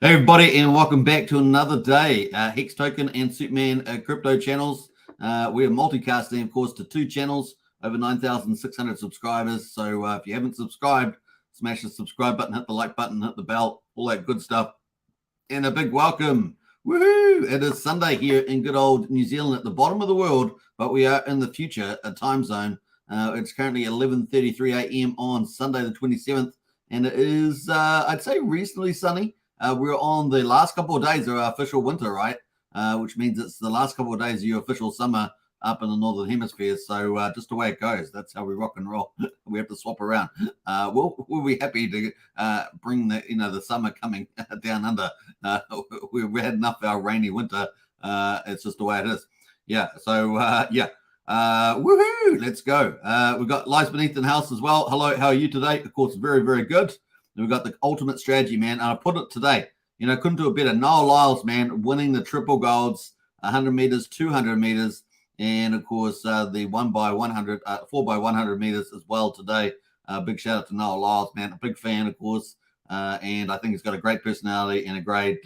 Hey everybody, and welcome back to another day. Hex Token and Superman crypto channels. We are multicasting, of course, to two channels, over 9,600 subscribers. So if you haven't subscribed, smash the subscribe button, hit the like button, hit the bell, all that good stuff. And a big welcome. Woohoo! It is Sunday here in good old New Zealand at the bottom of the world, but we are in the future, a time zone. It's currently 11:33 a.m. on Sunday the 27th, and it is, I'd say, reasonably sunny. We're on the last couple of days of our official winter, right? Which means it's the last couple of days of your official summer up in the Northern Hemisphere. So just the way it goes. That's how we rock and roll. We have to swap around. We'll be happy to bring the summer coming down under. We had enough of our rainy winter. It's just the way it is. Yeah. So woohoo! Let's go. We've got Lies Beneath in the house as well. Hello, how are you today? Of course, very, very good. We've got the ultimate strategy, man. And I put it today. Couldn't do it better. Noel Lyles, man, winning the triple golds, 100 meters, 200 meters, and of course the 1x100, 4x100 meters as well today. Big shout out to Noel Lyles, man. A big fan, of course, and I think he's got a great personality and a great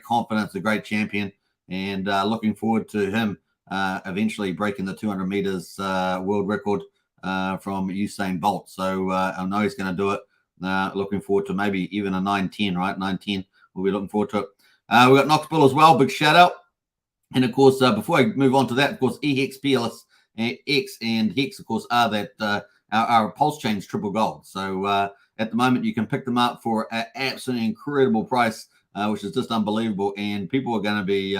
confidence, a great champion, and looking forward to him eventually breaking the 200 meters world record from Usain Bolt. So I know he's going to do it. Looking forward to maybe even a 9:10, right? 9:10. We'll be looking forward to it. We've got Knoxville as well. Big shout out. And of course, before I move on to that, of course, EHEX, PLSX, and Hex, of course, are that our Pulsechain's triple gold. So at the moment, you can pick them up for an absolutely incredible price, which is just unbelievable. And people are going to be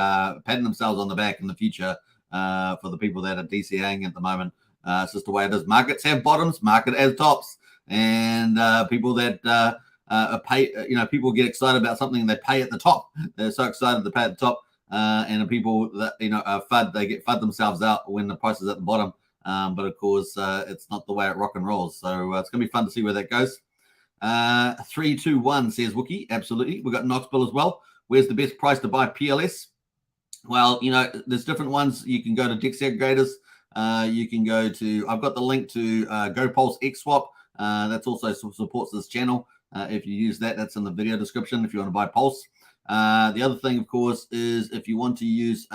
patting themselves on the back in the future for the people that are DCAing at the moment. It's just the way it is. Markets have bottoms, market has tops, and people that pay, people get excited about something and they pay at the top. They're so excited to pay at the top, and the people that are FUD, they get FUD themselves out when the price is at the bottom. But of course, it's not the way it rock and rolls. So it's gonna be fun to see where that goes. 321 says Wookie. Absolutely. We've got Knoxville as well. Where's the best price to buy PLS? Well, there's different ones. You can go to DEX aggregators. You can go to, I've got the link to GoPulse XSwap. That's also supports this channel. If you use that, that's in the video description if you want to buy Pulse. The other thing, of course, is if you want to use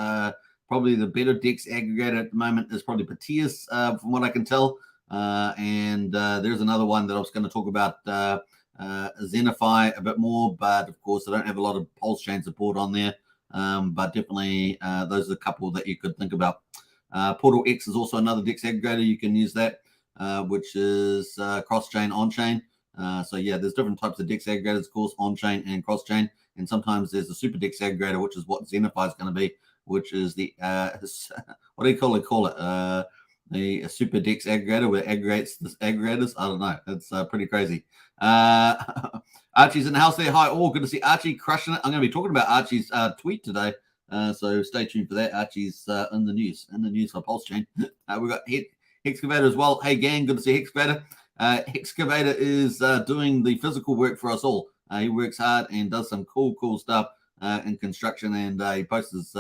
probably the better DEX aggregator at the moment is probably Patias, from what I can tell. And there's another one that I was going to talk about, Zenify a bit more, but of course, I don't have a lot of Pulsechain support on there. But definitely those are a couple that you could think about. Portal X is also another DEX aggregator. You can use that, which is cross-chain, on-chain. So yeah, there's different types of DEX aggregators, of course, on-chain and cross-chain. And sometimes there's a super DEX aggregator, which is what Zenify is going to be, which is the, what do you call it? The super DEX aggregator where it aggregates the aggregators. I don't know. It's pretty crazy. Archie's in the house there. Hi, all. Good to see Archie crushing it. I'm going to be talking about Archie's tweet today. So stay tuned for that. Archie's in the news for Pulsechain. We've got Hexcavator as well. Hey, gang, good to see Hexcavator. Hexcavator is doing the physical work for us all. He works hard and does some cool stuff in construction, and he posts his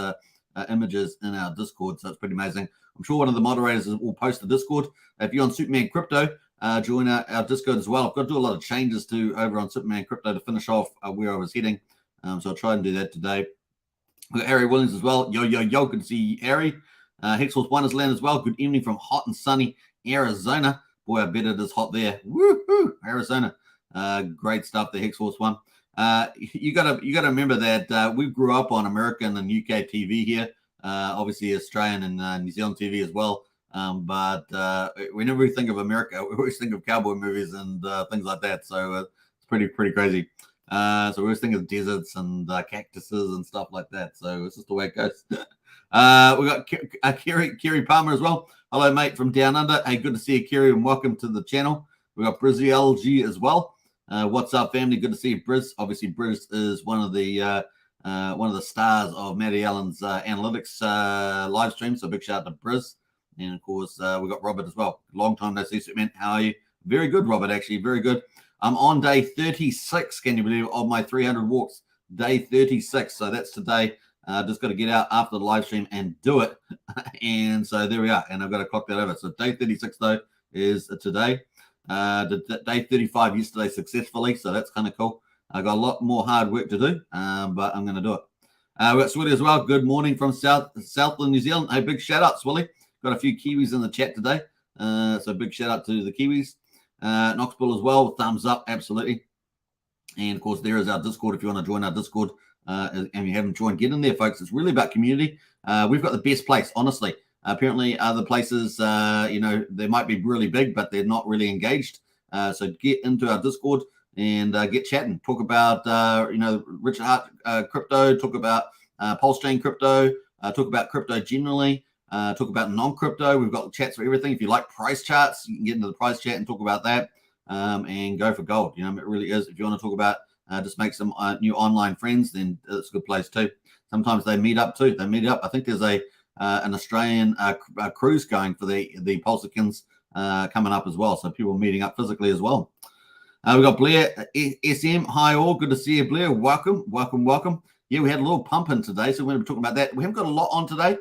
images in our Discord, so it's pretty amazing. I'm sure one of the moderators will post the Discord. If you're on Superman Crypto, join our Discord as well. I've got to do a lot of changes over on Superman Crypto to finish off where I was heading, so I'll try and do that today. We've got Harry Williams as well. Yo, good to see Harry. Hexforce One is land as well. Good evening from hot and sunny Arizona. Boy, I bet it is hot there. Woohoo, Arizona. Great stuff, the Hexforce One. You gotta remember that we grew up on American and UK TV here. Obviously Australian and New Zealand TV as well. But whenever we think of America, we always think of cowboy movies and things like that. So it's pretty crazy. So we always think of deserts and cactuses and stuff like that. So it's just the way it goes. We got Kerry Palmer as well. Hello, mate, from Down Under. Hey, good to see you, Kerry, and welcome to the channel. We got Brizzy LG as well. What's up, family? Good to see you, Briz. Obviously, Briz is one of the stars of Matty Allen's analytics live stream. So big shout out to Briz. And of course, we got Robert as well. Long time no see, man. How are you? Very good, Robert. Actually, very good. I'm on day 36, can you believe it, of my 300 walks. Day 36. So that's today. Just got to get out after the live stream and do it. And so there we are. And I've got to clock that over. So day 36, though, is today. Day 35 yesterday successfully. So that's kind of cool. I've got a lot more hard work to do, but I'm going to do it. We've got Swilly as well. Good morning from Southland, New Zealand. Hey, big shout out, Swilly. Got a few Kiwis in the chat today. So big shout out to the Kiwis. Knoxville as well. Thumbs up, absolutely. And of course, there is our Discord. If you want to join our Discord and you haven't joined, get in there, folks. It's really about community. We've got the best place, honestly. Apparently, other places, they might be really big, but they're not really engaged. So get into our Discord and get chatting. Talk about, Richard Hart crypto. Talk about Pulsechain crypto. Talk about crypto generally. Talk about non-crypto. We've got chats for everything. If you like price charts, you can get into the price chat and talk about that. And go for gold. It really is. If you want to talk about just make some new online friends, then it's a good place too. Sometimes they meet up too. I think there's an Australian cruise going for the Pulsechains coming up as well. So people are meeting up physically as well. We've got Blair SM. Hi all. Good to see you, Blair. Welcome. Yeah, we had a little pump in today, so we're going to be talking about that. We haven't got a lot on today.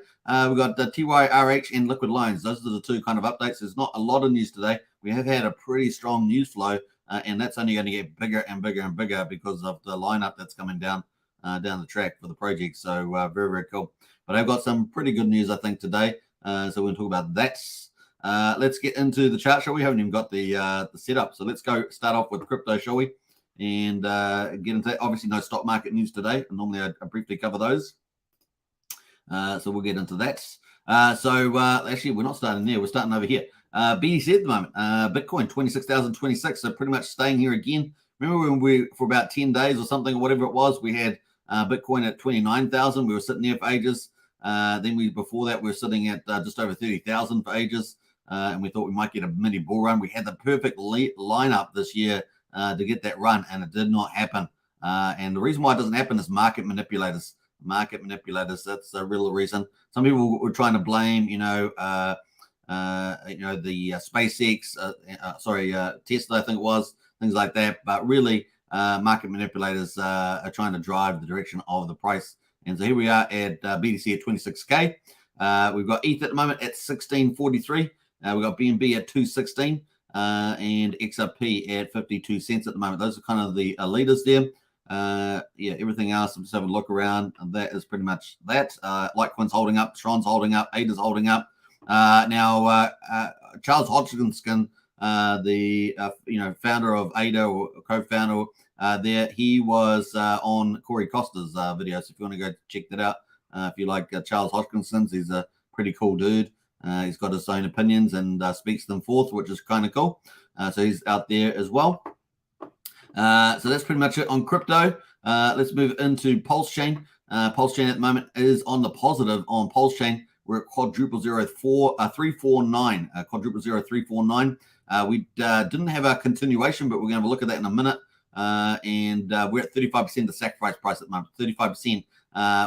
We've got TYRH and liquid loans. Those are the two kind of updates. There's not a lot of news today. We have had a pretty strong news flow, and that's only going to get bigger and bigger and bigger because of the lineup that's coming down the track for the project. So very, very cool. But I've got some pretty good news, I think, today. So we're going to talk about that. Let's get into the chart, shall we? Haven't even got the setup. So let's go start off with crypto, shall we? And get into that. Obviously, no stock market news today. Normally, I briefly cover those. So we'll get into that. Actually, we're not starting there. We're starting over here. BTC at the moment. Bitcoin, 26,026. So pretty much staying here again. Remember when for about 10 days or something or whatever it was, we had Bitcoin at 29,000. We were sitting there for ages. Then before that, we were sitting at just over 30,000 for ages. And we thought we might get a mini bull run. We had the perfect lineup this year to get that run, and it did not happen. And the reason why it doesn't happen is market manipulators. That's the real reason. Some people were trying to blame, the SpaceX, Tesla, I think it was, things like that. But really, market manipulators are trying to drive the direction of the price. And so here we are at BTC at 26K. We've got ETH at the moment at 1643. We've got BNB at 216 and XRP at 52 cents at the moment. Those are kind of the leaders there. Everything else, I'm just having a look around, and that is pretty much that. Litecoin's holding up, Tron's holding up, ADA's holding up. Now, Charles Hodgkinson, the founder of ADA or co-founder there, he was on Corey Costa's video. So if you want to go check that out, if you like Charles Hodgkinson, he's a pretty cool dude. He's got his own opinions and speaks them forth, which is kind of cool. So he's out there as well. So that's pretty much it on crypto. Let's move into Pulsechain. Pulsechain at the moment is on the positive on Pulsechain. We're at quadruple 349. Quadruple 349. We didn't have a continuation, but we're going to have a look at that in a minute. And we're at 35% the sacrifice price at the moment. 35%,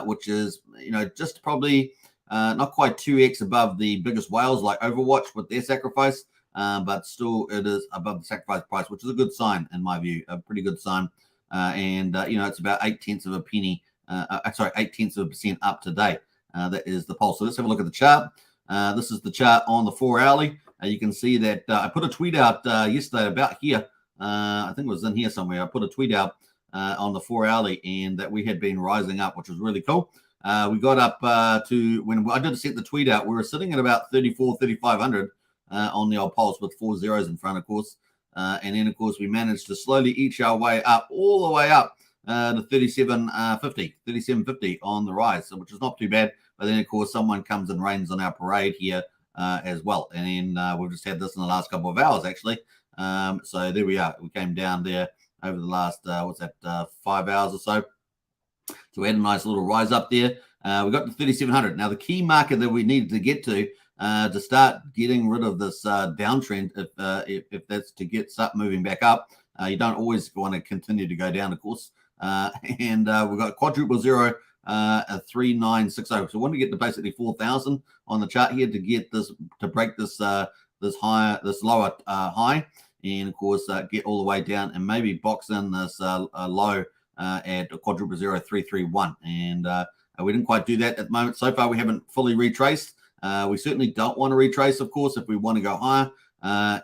which is just probably not quite 2x above the biggest whales like Overwatch with their sacrifice. But still it is above the sacrifice price, which is a good sign in my view, a pretty good sign. It's about 0.8 of a penny, 0.8 of a percent up today. That is the pulse. So let's have a look at the chart. This is the chart on the 4 hourly. You can see that I put a tweet out yesterday about here. I think it was in here somewhere. I put a tweet out on the 4 hourly and that we had been rising up, which was really cool. We got up to, when I did set the tweet out, we were sitting at about 3,500 on the old pulse with 4 zeros in front, of course. And then, of course, we managed to slowly inch our way up, all the way up to 37.50 on the rise, which is not too bad. But then, of course, someone comes and rains on our parade here as well. And then we've just had this in the last couple of hours, actually. So there we are. We came down there over the last, 5 hours or so. So we had a nice little rise up there. We got to 3,700. Now, the key marker that we needed to get to start getting rid of this downtrend, if that's to start moving back up, you don't always want to continue to go down, of course. And we've got quadruple 3960. So we want to get to basically 4,000 on the chart here to get this, to break this this lower high, and of course get all the way down and maybe box in this low at quadruple 331. And we didn't quite do that at the moment. So far, we haven't fully retraced. We certainly don't want to retrace, of course, if we want to go higher. Otherwise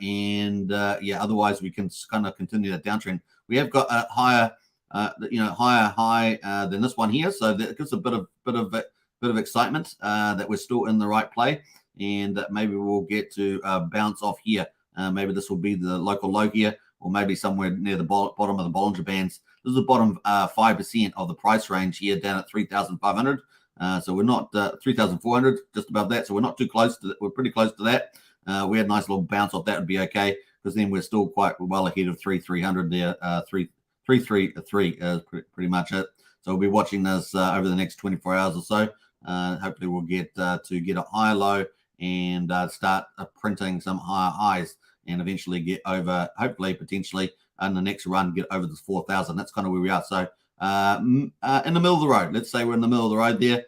we can kind of continue that downtrend. We have got a higher higher high than this one here. So that gives a bit of excitement that we're still in the right play, and maybe we'll get to bounce off here. Maybe this will be the local low here, or maybe somewhere near the bottom of the Bollinger Bands. This is the bottom 5% of the price range here, down at 3,500. So we're not 3,400, just above that. So we're not too close to that. We're pretty close to that. We had a nice little bounce off that would be okay, because then we're still quite well ahead of 3,300 there. 333 is pretty much it. So we'll be watching this over the next 24 hours or so. Hopefully we'll get to get a higher low and start printing some higher highs, and eventually get over, hopefully, potentially, in the next run, get over this 4,000. That's kind of where we are. So in the middle of the road, let's say we're in the middle of the road there.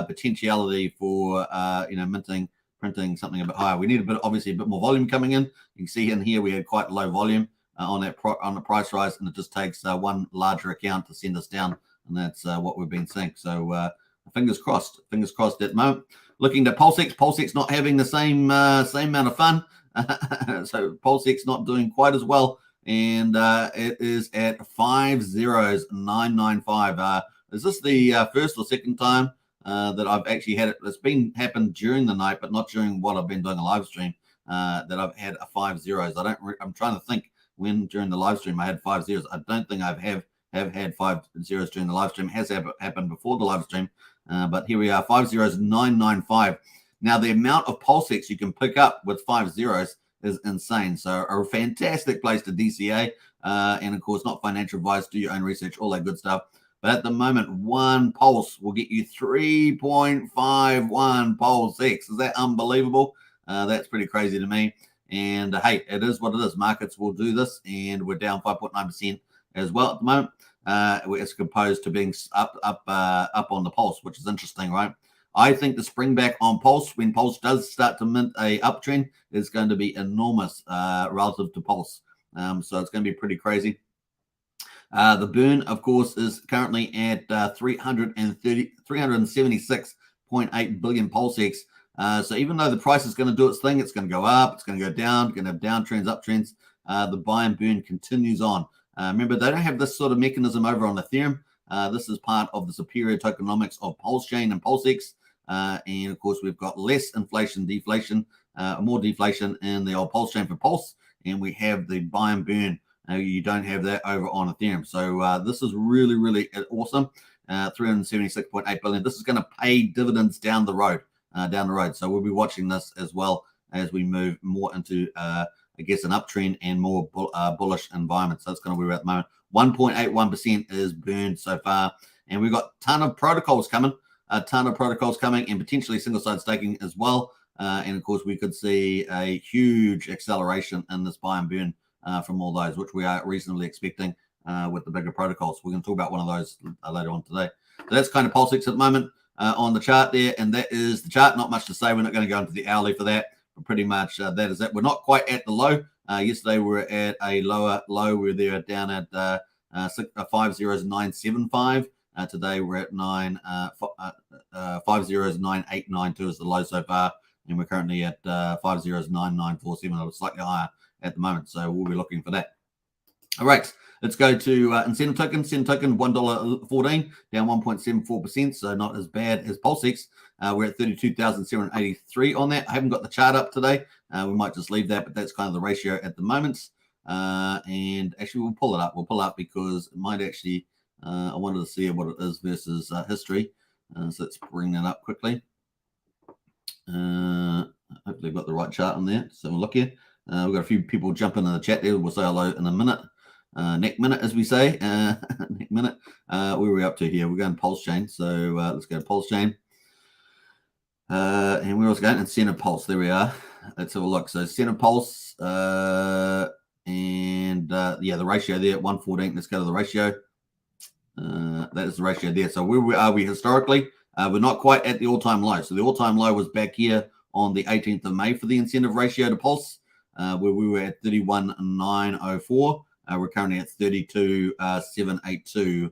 Potentiality for printing something a bit higher. We need obviously a bit more volume coming in. You can see in here we had quite low volume on the price rise, and it just takes one larger account to send us down, and that's what we've been seeing. So fingers crossed at the moment. Looking at Pulsex not having the same amount of fun. So Pulsex not doing quite as well, and it is at 50995. Is this the first or second time that I've actually had it? It's happened during the night, but not during what I've been doing a live stream. That I've had a 5 zeros. I'm trying to think when during the live stream I had 5 zeros. I don't think I've had 5 zeros during the live stream. It has happened before the live stream, but here we are, 50995. Now the amount of Pulsex you can pick up with 5 zeros is insane. So a fantastic place to DCA, and of course not financial advice. Do your own research, all that good stuff. But at the moment, one pulse will get you 3.51 Pulsex. Is that unbelievable? That's pretty crazy to me. And hey, it is what it is. Markets will do this, and we're down 5.9% as well at the moment, as opposed to being up on the pulse, which is interesting, right? I think the spring back on Pulse, when Pulse does start to mint a uptrend, is going to be enormous relative to Pulse. So it's going to be pretty crazy. The burn, of course, is currently at 376.8 billion Pulsex. So even though the price is going to do its thing, it's going to go up, it's going to go down, it's going to have downtrends, uptrends. The buy and burn continues on. Remember, they don't have this sort of mechanism over on Ethereum. This is part of the superior tokenomics of Pulsechain and Pulsex. And of course, we've got less inflation, deflation, more deflation in the old Pulsechain for Pulse. And we have the buy and burn. You don't have that over on Ethereum. So this is really, really awesome. 376.8 billion. This is going to pay dividends down the road. So we'll be watching this as well as we move more into, I guess, an uptrend and more bullish environment. So that's kind of where we're at the moment. 1.81% is burned so far. And we've got a ton of protocols coming, and potentially single-side staking as well. And of course, we could see a huge acceleration in this buy and burn from all those, which we are reasonably expecting with the bigger protocols. We're going to talk about one of those later on today. So that's kind of Pulsex at the moment on the chart there, and that is the chart. Not much to say. We're not going to go into the hourly for that, but pretty much that is it. We're not quite at the low. Yesterday we were at a lower low. We were there down at 50975. Today we're at 509.892 is the low so far, and we're currently at 509.947. Slightly higher at the moment, so we'll be looking for that. All right, let's go to incentive token. Incentive token $1.14, down 1.74%, so not as bad as Pulsex. We're at 32,783 on that. I haven't got the chart up today. We might just leave that, but that's kind of the ratio at the moment. And actually, we'll pull it up. We'll pull up because it might actually. I wanted to see what it is versus history. So let's bring that up quickly. Hopefully, I've got the right chart on there. So we'll look here. We've got a few people jumping in the chat there. We'll say hello in a minute. Next minute, as we say. Next minute. Where are we up to here? We're going Pulsechain. So let's go to Pulsechain. And we're also going Incentive Pulse. There we are. Let's have a look. So Incentive Pulse. Yeah, the ratio there at 114. Let's go to the ratio. That is the ratio there. So where are we historically? We're not quite at the all-time low. So the all-time low was back here on the 18th of May for the incentive ratio to Pulse, where we were at 31,904. We're currently at 32,782.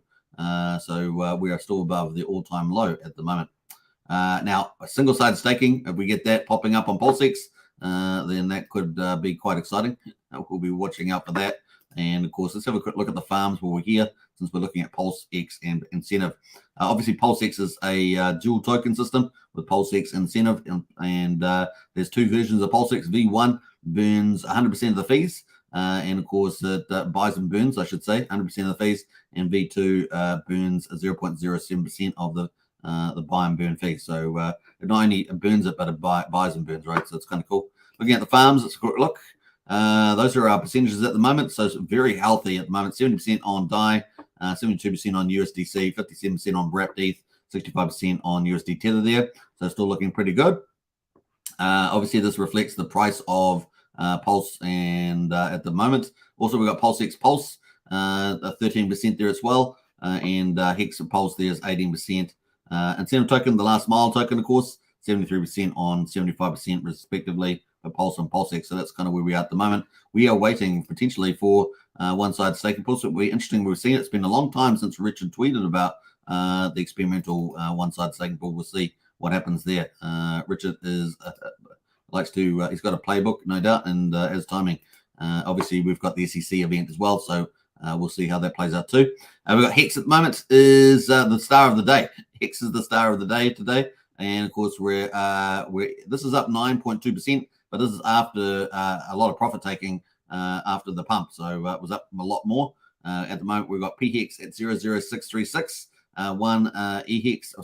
So we are still above the all-time low at the moment. Now, single-side staking, if we get that popping up on Pulsex, then that could be quite exciting. We'll be watching out for that. And of course, let's have a quick look at the farms while we're here. since we're looking at PulseX and incentive. Obviously, PulseX is a dual token system with PulseX incentive, and there's two versions of PulseX. V1 burns 100% of the fees, and of course it buys and burns, I should say, 100% of the fees, and V2 burns 0.07% of the buy and burn fee. So it not only burns it, but it buys and burns, right? So it's kind of cool. Looking at the farms, let's look. Those are our percentages at the moment. So it's very healthy at the moment. 70% on DAI, 72% on USDC, 57% on wrapped ETH, 65% on USD Tether there. So still looking pretty good. Obviously, this reflects the price of Pulse, and at the moment, also we've got PulseX Pulse, 13% there as well, and Hex Pulse there is 18%. Incentive token, the last mile token, of course, 73% on 75% respectively for Pulse and PulseX. So that's kind of where we are at the moment. We are waiting potentially for one-side staking Pulse. It'll be interesting. We've seen it. It's been a long time since Richard tweeted about the experimental one-side staking pool. We'll see what happens there. Richard is likes to. He's got a playbook, no doubt, and has timing. Obviously, we've got the SEC event as well, so we'll see how that plays out too. We've got Hex at the moment is the star of the day. Hex is the star of the day today, and of course we're this is up 9.2%, but this is after a lot of profit taking after the pump, so it was up a lot more. At the moment, we've got PHEX at 00636. One PHEX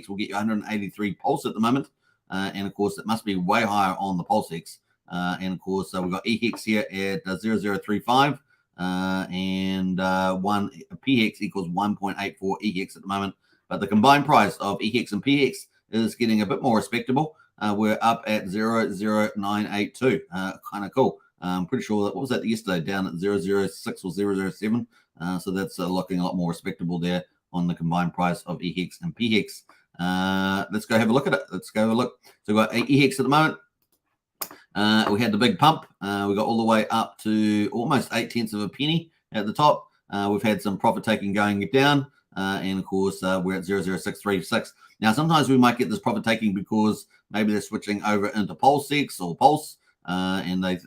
will get you 183 Pulse at the moment, and of course it must be way higher on the PulseX. And of course we've got EHEX here at 0035, and one PHEX equals 1.84 EHEX at the moment. But the combined price of EHEX and PHEX is getting a bit more respectable. We're up at 00982. Kind of cool. I'm pretty sure what was that yesterday, down at 006 or 007. So that's looking a lot more respectable there on the combined price of EHEX and PHEX. Let's go have a look at it. Let's go have a look. So we've got EHEX at the moment. We had the big pump. We got all the way up to almost 0.8 of a penny at the top. We've had some profit taking going down, and of course we're at 00636. Now sometimes we might get this profit taking because maybe they're switching over into PulseX or Pulse, and they're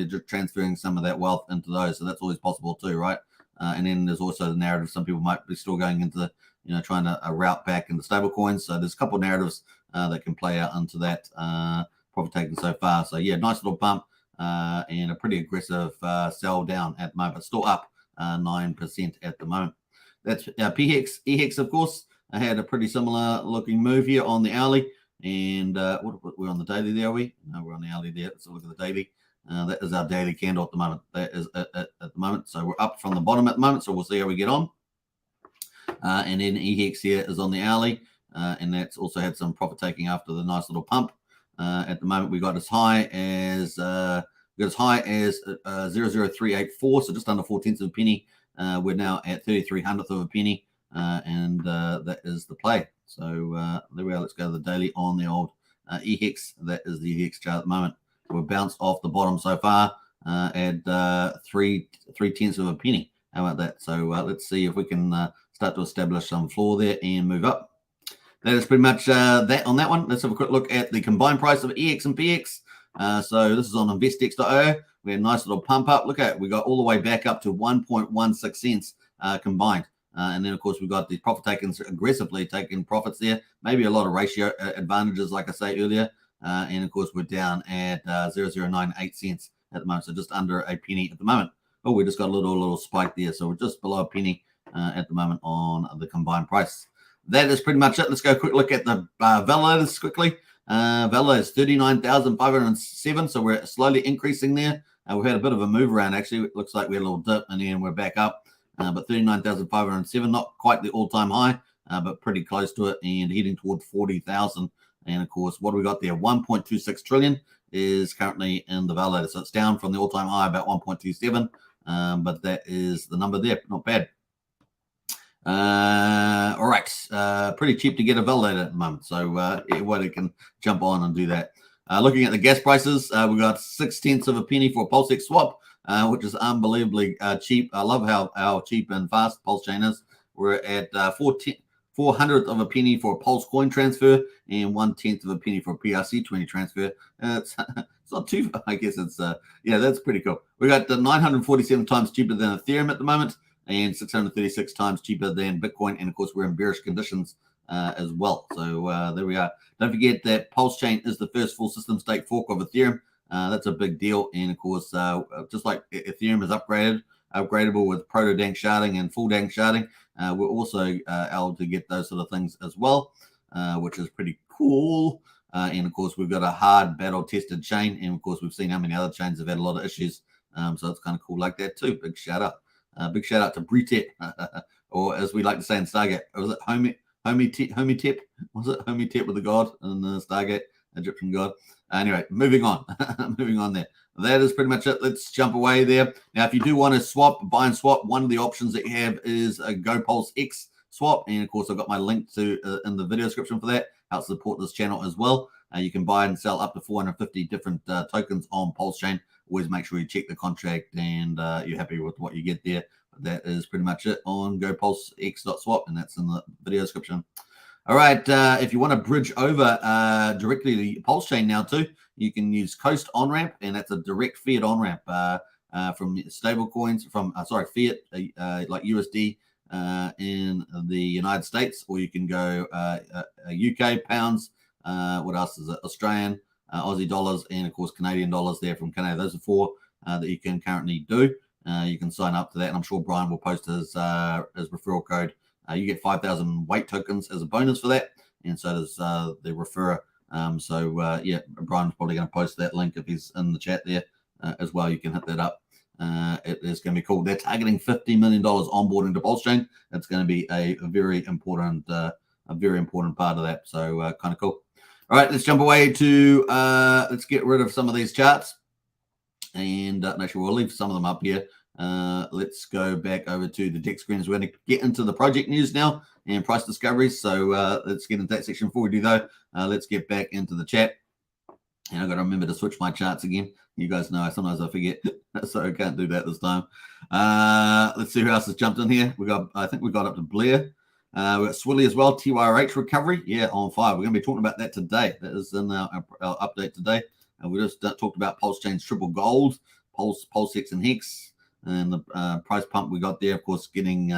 just transferring some of that wealth into those. So that's always possible too, right? And then there's also the narrative. Some people might be still going into trying to route back into stable coins. So there's a couple of narratives that can play out into that profit taking so far. So yeah, nice little pump and a pretty aggressive sell down at the moment. Still up 9% at the moment. That's PHEX. EHEX, of course, had a pretty similar looking move here on the hourly. And we're on the daily there, are we? No, we're on the hourly there. Let's look at the daily. That is our daily candle at the moment. That is at the moment. So we're up from the bottom at the moment. So we'll see how we get on. And then EHEX here is on the hourly. And that's also had some profit taking after the nice little pump. At the moment, we got as high as 0.0384, so just under 0.4 of a penny. We're now at 0.33 of a penny, and that is the play. So there we are. Let's go to the daily on the old EHEX. That is the EHEX chart at the moment. We've bounced off the bottom so far at 0.3 of a penny. How about that? So let's see if we can start to establish some floor there and move up. That is pretty much that on that one. Let's have a quick look at the combined price of EX and PX. So this is on investex.io. We had a nice little pump up. Look at it. We got all the way back up to 1.16 cents combined. And then, of course, we've got the profit takers aggressively taking profits there. Maybe a lot of ratio advantages, like I say earlier. And, of course, we're down at 0.098 cents at the moment. So just under a penny at the moment. Oh, we just got a little spike there. So we're just below a penny at the moment on the combined price. That is pretty much it. Let's go a quick look at the validators quickly. Validators 39,507. So we're slowly increasing there. We've had a bit of a move around, actually. It looks like we had a little dip and then we're back up. But 39,507, not quite the all-time high, but pretty close to it and heading towards 40,000. And of course, what do we got there? 1.26 trillion is currently in the validator. So it's down from the all-time high, about 1.27. But that is the number there. Not bad. All right, pretty cheap to get a validator at the moment, so everybody can jump on and do that. Looking at the gas prices, we got 0.6 of a penny for a PulseX swap, which is unbelievably cheap. I love how cheap and fast Pulsechain is. We're at 400th of a penny for a Pulse coin transfer and 1/10 of a penny for a PRC20 transfer. It's not too, I guess it's yeah, that's pretty cool. We got 947 times cheaper than Ethereum at the moment. and 636 times cheaper than Bitcoin. And of course, we're in bearish conditions as well. So there we are. Don't forget that Pulsechain is the first full system state fork of Ethereum. That's a big deal. And of course, just like Ethereum is upgradable with proto-dank sharding and full dank sharding, we're also able to get those sort of things as well, which is pretty cool. And of course, we've got a hard battle tested chain. And of course, we've seen how many other chains have had a lot of issues. So it's kind of cool like that too. Big shout out. Big shout out to Bretep, or as we like to say in Stargate, was it Homitep? Was it Homitep with the god in the Stargate, Egyptian god? Anyway, moving on. Moving on there. That is pretty much it. Let's jump away there. Now, if you do want to buy and swap, one of the options that you have is a PLSX swap. And of course, I've got my link to in the video description for that. Helps support this channel as well. You can buy and sell up to 450 different tokens on Pulsechain. Always make sure you check the contract and you're happy with what you get there. But that is pretty much it on PLSX.swap, and that's in the video description. All right, if you want to bridge over directly to the Pulsechain now too, you can use Coast on-ramp, and that's a direct fiat on-ramp from stable coins, from fiat like USD in the United States, or you can go UK pounds. What else is it? Australian, Aussie dollars, and of course Canadian dollars there from Canada. Those are four that you can currently do. You can sign up to that, and I'm sure Brian will post his referral code. You get 5,000 weight tokens as a bonus for that, and so does the referrer. Yeah, Brian's probably going to post that link if he's in the chat there as well. You can hit that up. It is going to be cool. They're targeting $50 million onboarding to Pulsechain. It's going to be a very important part of that. So kind of cool. All right, let's jump away to let's get rid of some of these charts, and actually we'll leave some of them up here. Let's go back over to the deck screens. We're going to get into the project news now and price discoveries. So let's get into that section. Before we do though, let's get back into the chat. And I've got to remember to switch my charts again. You guys know sometimes I forget, so I can't do that this time. Let's see who else has jumped in here. I think we got up to Blair. We've got Swilly as well. TYRH recovery, yeah, on fire. We're going to be talking about that today. That is in our update today. We just talked about Pulsechain's triple gold, PulseX and Hex, and the price pump we got there, of course, getting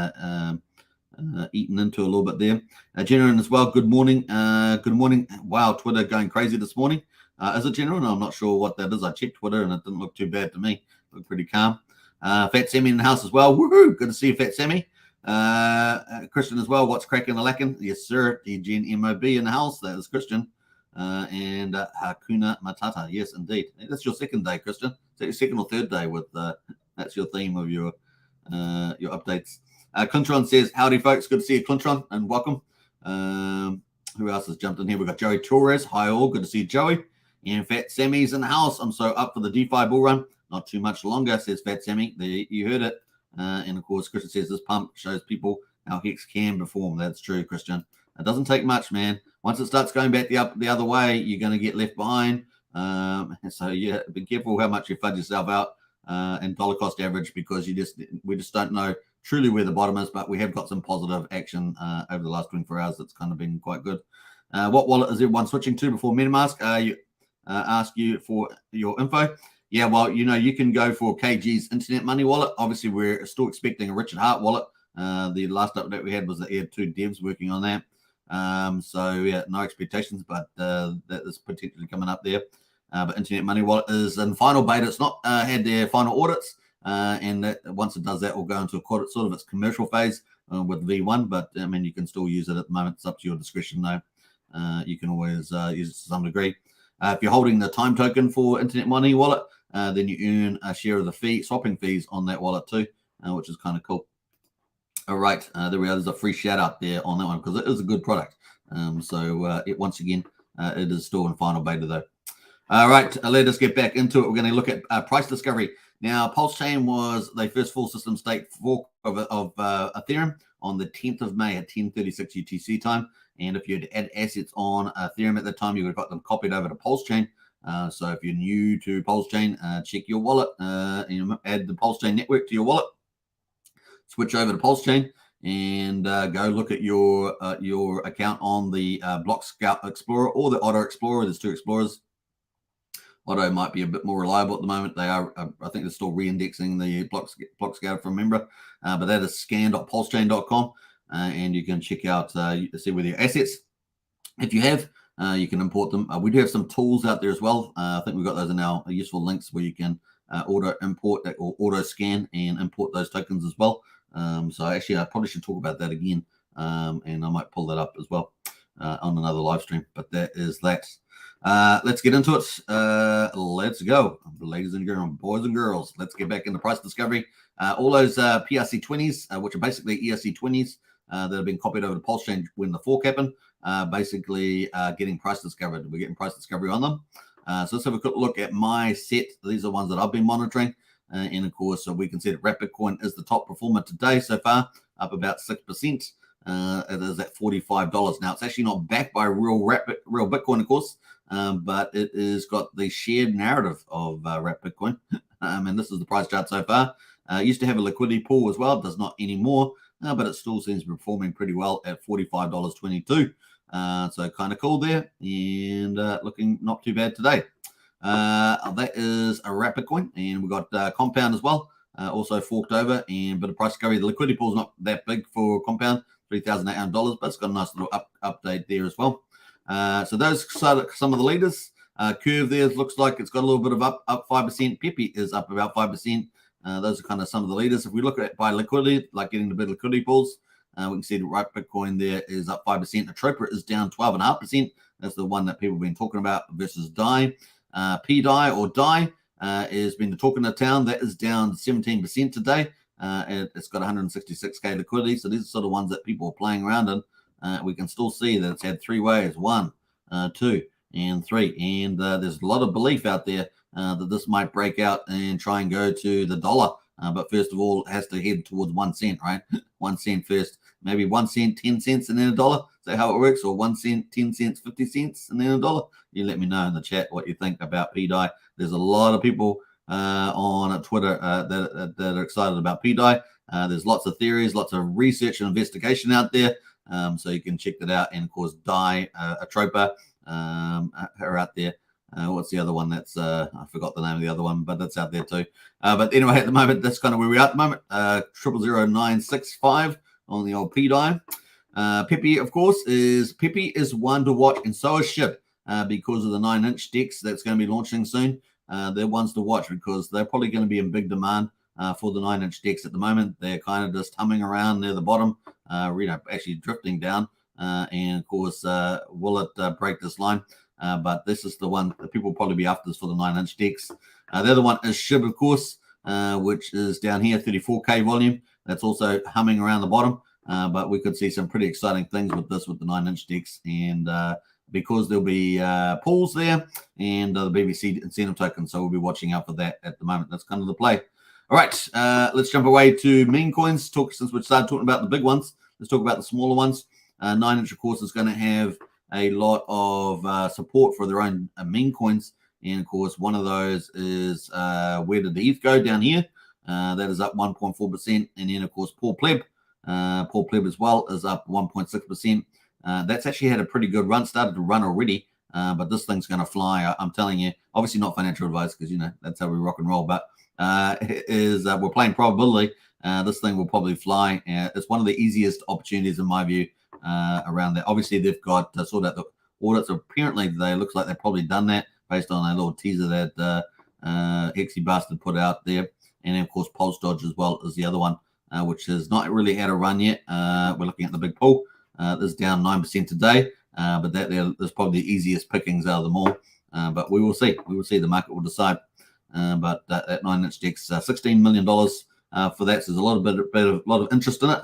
eaten into a little bit there. General as well. Good morning. Good morning. Wow, Twitter going crazy this morning. Is it General? No, I'm not sure what that is. I checked Twitter and it didn't look too bad to me. It looked pretty calm. Fat Sammy in the house as well. Woohoo! Good to see you, Fat Sammy. Christian as well. What's cracking the lacking? Yes, sir. DGN MOB in the house. That is Christian. And Hakuna Matata. Yes, indeed. That's your second day, Christian. Is that your second or third day with that's your theme of your updates? Clintron says, howdy, folks. Good to see you, Clintron, and welcome. Who else has jumped in here? We've got Joey Torres. Hi, all. Good to see you, Joey. And Fat Sammy's in the house. I'm so up for the DeFi bull run. Not too much longer, says Fat Sammy. You heard it. And of course, Christian says this pump shows people how Hex can perform. That's true, Christian. It doesn't take much, man. Once it starts going back the other way, you're going to get left behind. So yeah, be careful how much you fudge yourself out and dollar cost average, because we just don't know truly where the bottom is. But we have got some positive action over the last 24 hours. That's kind of been quite good. What wallet is everyone switching to before MetaMask? Ask you for your info. Yeah, well, you can go for KG's Internet Money wallet. Obviously, we're still expecting a Richard Hart wallet. The last update we had was that he had 2 devs working on that. So yeah, no expectations, but that is potentially coming up there. But Internet Money wallet is in final beta. It's not had their final audits, and once it does that, will go into a sort of its commercial phase with V1. But I mean, you can still use it at the moment. It's up to your discretion, though. You can always use it to some degree. If you're holding the time token for Internet Money wallet, then you earn a share of the swapping fees on that wallet too, which is kind of cool. All right, there we are. There's a free shout out there on that one because it is a good product. Once again, it is still in final beta though. All right, let us get back into it. We're going to look at price discovery. Now, Pulsechain was the first full system state fork of Ethereum on the 10th of May at 10:36 UTC time. And if you had to add assets on Ethereum at the time, you would have got them copied over to Pulsechain. So if you're new to Pulsechain, check your wallet, add the Pulsechain network to your wallet, switch over to Pulsechain, and go look at your account on the Block Scout Explorer or the Auto Explorer. There's 2 explorers. Auto might be a bit more reliable at the moment. They are, I think they're still re-indexing the block scatter from member, but that is scan.pulsechain.com, and you can check out, see where your assets, if you have, you can import them. We do have some tools out there as well. I think we've got those in our useful links where you can auto import or auto scan and import those tokens as well. So actually, I probably should talk about that again, and I might pull that up as well on another live stream. But that is that. Let's get into it. Let's go, ladies and gentlemen, boys and girls. Let's get back into price discovery. All those PRC20s, which are basically ERC20s that have been copied over to Pulsechain when the fork happened, basically getting price discovered. We're getting price discovery on them. So let's have a quick look at my set. These are ones that I've been monitoring. And of course, we can see that Rapidcoin is the top performer today so far, up about 6%. It is at $45. Now, it's actually not backed by real Bitcoin, of course, but it has got the shared narrative of Rapidcoin. And this is the price chart so far. Used to have a liquidity pool as well. It does not anymore, but it still seems to be performing pretty well at $45.22. So kind of cool there, and looking not too bad today. That is a Rapidcoin, and we've got Compound as well, also forked over, and but the price discovery, the liquidity pool is not that big for Compound, $3,800, but it's got a nice little update there as well. So those are some of the leaders. Curve there looks like it's got a little bit of up 5%. Pepe is up about 5%. Those are kind of some of the leaders. If we look at it by liquidity, like getting the big liquidity pools, we can see the Rapidcoin there is up 5%. Atropa is down 12.5%. That's the one that people have been talking about versus DAI. PDAI or DAI has been the talk in the town. That is down 17% today. It's got 166K liquidity. So these are sort of ones that people are playing around in. We can still see that it's had 3 waves, 1, 2, and 3. And there's a lot of belief out there that this might break out and try and go to the dollar. But first of all, it has to head towards 1 cent, right? 1 cent first, maybe 1 cent, 10 cents, and then a dollar. Is that how it works? Or 1 cent, 10 cents, 50 cents, and then a dollar? You let me know in the chat what you think about PDAI. There's a lot of people on Twitter that are excited about PDAI. There's lots of theories, lots of research and investigation out there. So you can check that out. And of course, DAI, Atropa are out there. What's the other one? That's I forgot the name of the other one, but that's out there too. But anyway, at the moment, that's kind of where we are at the moment. 000965 on the old PDAI. Pepe, of course, is one to watch, and so is SHIB because of the 9-inch decks that's going to be launching soon. They're ones to watch because they're probably going to be in big demand for the 9-inch decks at the moment. They're kind of just humming around near the bottom, actually drifting down. And of course, will it break this line? But this is the one that people will probably be after for the 9-inch decks. The other one is SHIB, of course, which is down here, 34K volume. That's also humming around the bottom. But we could see some pretty exciting things with this, with the 9-inch decks. And because there'll be pools there and the BBC incentive token. So we'll be watching out for that at the moment. That's kind of the play. All right, let's jump away to meme coins. Since we started talking about the big ones, let's talk about the smaller ones. 9-inch, of course, is going to have a lot of support for their own meme coins. And of course, one of those is where did the ETH go? Down here. That is up 1.4%. And then, of course, Paul Pleb as well is up 1.6%. That's actually had a pretty good run, started to run already. But this thing's going to fly. I'm telling you, obviously not financial advice because, that's how we rock and roll. But we're playing probability. This thing will probably fly. It's one of the easiest opportunities, in my view, around that. Obviously, they've got sort of the audits. Apparently, they looks like they've probably done that based on a little teaser that Hexy Bastard put out there. And then, of course, Pulse Dodge as well is the other one, which has not really had a run yet. We're looking at the big pool. This is down 9% today, but that's probably the easiest pickings out of them all. But we will see. We will see. The market will decide. But that 9-inch deck's $16 million for that. So there's a lot of interest in it.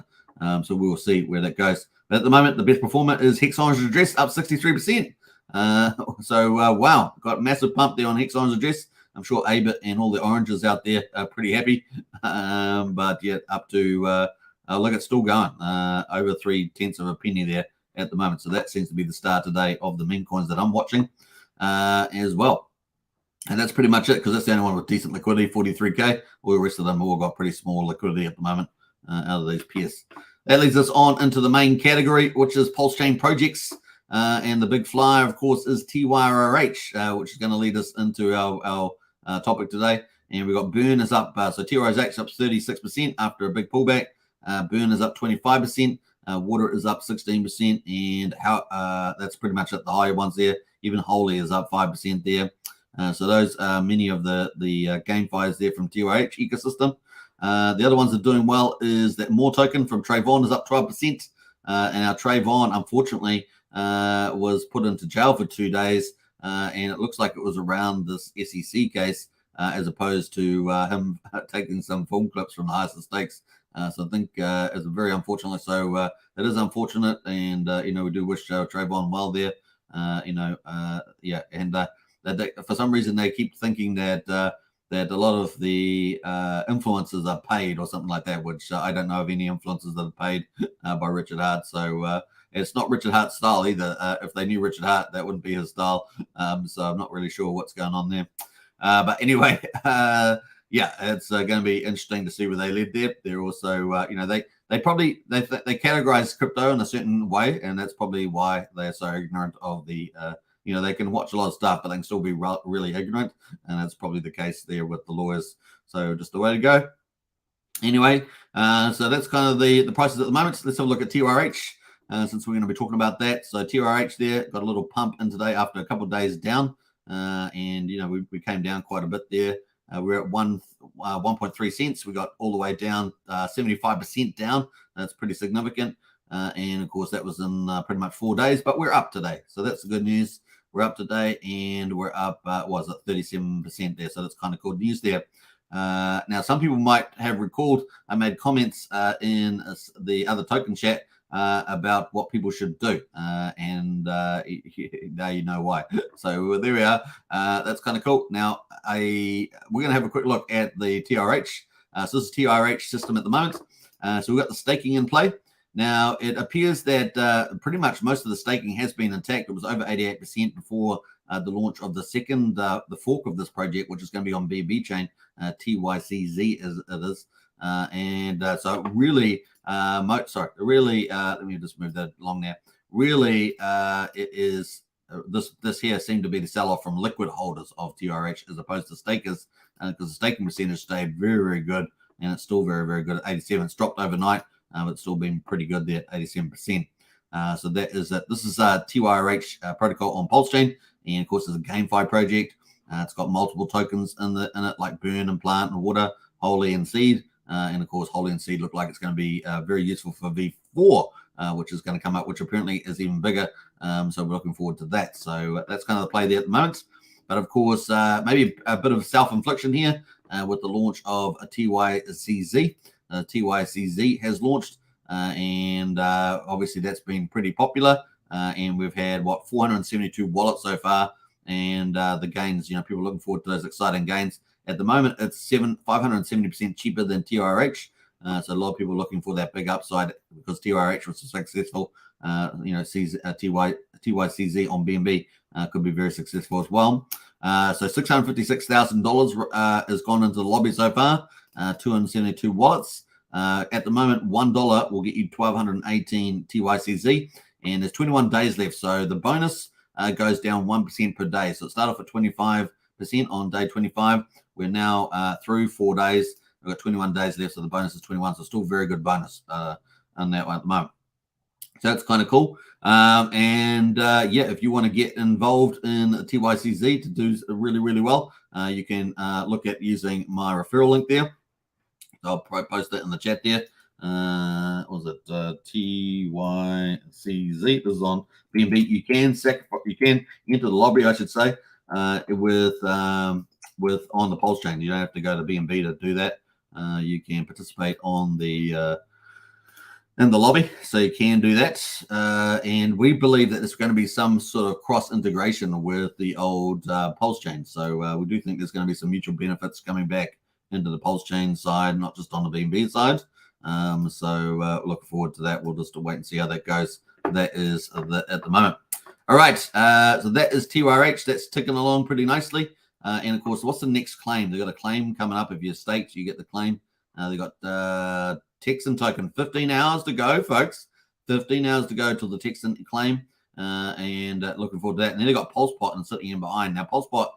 So we will see where that goes. But at the moment, the best performer is Hex Orange Address, up 63%. Wow, got a massive pump there on Hex Orange Address. I'm sure Abit and all the oranges out there are pretty happy. But yeah, up to look, it's still going over 0.3 of a penny there at the moment. So that seems to be the star today of the meme coins that I'm watching as well. And that's pretty much it because that's the only one with decent liquidity, 43K. All the rest of them all got pretty small liquidity at the moment out of these pairs. That leads us on into the main category, which is Pulsechain projects. And the big flyer, of course, is TYRH, which is going to lead us into our topic today. And we've got burn is up. So TYRH up 36% after a big pullback. Burn is up 25%. Water is up 16%. And that's pretty much at the higher ones there. Even Holy is up 5% there. So those are many of the GameFis there from TYRH ecosystem. The other ones that are doing well is that More Token from Trayvon is up 12%. And our Trayvon, unfortunately, was put into jail for 2 days. And it looks like it was around this SEC case as opposed to him taking some film clips from the highest stakes. So I think it's very unfortunate. So it is unfortunate. And, we do wish Trayvon well there. Yeah. And for some reason, they keep thinking that a lot of the influencers are paid or something like that, which I don't know of any influencers that are paid by Richard Hart. So it's not Richard Hart's style either. If they knew Richard Hart, that wouldn't be his style. So I'm not really sure what's going on there. But anyway, yeah, it's going to be interesting to see where they lead there. They're also, they categorize crypto in a certain way, and that's probably why they're so ignorant of the they can watch a lot of stuff, but they can still be really ignorant. And that's probably the case there with the lawyers. So just the way to go. Anyway, so that's kind of the prices at the moment. So let's have a look at TYRH since we're going to be talking about that. So TYRH there got a little pump in today after a couple of days down. And, we came down quite a bit there. We're at 1.3 cents. We got all the way down, 75% down. That's pretty significant. And, of course, that was in pretty much 4 days. But we're up today. So that's the good news. We're up today, and we're up, 37% there. So that's kind of good news there. Now, some people might have recalled I made comments in the other token chat about what people should do. And now you know why. So there we are. That's kind of cool. Now, we're going to have a quick look at the TYRH. So this is TYRH system at the moment. So we've got the staking in play. Now, it appears that pretty much most of the staking has been intact. It was over 88% before the launch of the second, the fork of this project, which is going to be on BNB chain, TYCZ as it is. So really, let me just move that along there. Really, it is this here seemed to be the sell-off from liquid holders of TYRH as opposed to stakers, because the staking percentage stayed very, very good, and it's still very, very good at 87. It's dropped overnight, but it's still been pretty good there at 87%. So that is it. This is a TYRH protocol on Pulsechain, and of course, it's a GameFi project. It's got multiple tokens in it, like Burn and Plant and Water, Holy and Seed. And of course, Holy and Seed look like it's going to be very useful for V4, which is going to come up, which apparently is even bigger. So we're looking forward to that. So that's kind of the play there at the moment. But of course, maybe a bit of self-infliction here with the launch of a TYCZ. TYCZ has launched, and obviously that's been pretty popular. And we've had 472 wallets so far, and the gains. People are looking forward to those exciting gains. At the moment, it's 570% cheaper than TYRH. So a lot of people are looking for that big upside because TYRH was successful. TYCZ on BNB could be very successful as well. So $656,000 has gone into the lobby so far. 272 wallets. At the moment, $1 will get you 1,218 TYCZ, and there's 21 days left. So the bonus goes down 1% per day. So it started off at 25% on day 25. We're now through 4 days. We've got 21 days left, so the bonus is 21. So still very good bonus on that one at the moment. So that's kind of cool. If you want to get involved in TYCZ to do really, really well, you can look at using my referral link there. So I'll post that in the chat there. What was it? TYCZ. This is on BNB. You can enter the lobby, I should say, with on the Pulsechain. You don't have to go to BNB to do that. You can participate on the in the lobby, so you can do that. And we believe that there's going to be some sort of cross integration with the old Pulsechain. So we do think there's going to be some mutual benefits coming back into the Pulsechain side, not just on the BNB side. So look forward to that. We'll just wait and see how that goes. That is at the moment. All right. So that is TYRH. That's ticking along pretty nicely. And of course, what's the next claim? They've got a claim coming up. If you're staked, you get the claim. They've got Texan token. 15 hours to go, folks. 15 hours to go till the Texan claim. and looking forward to that. And then they got Pulsepot and sitting in behind. Now, Pulsepot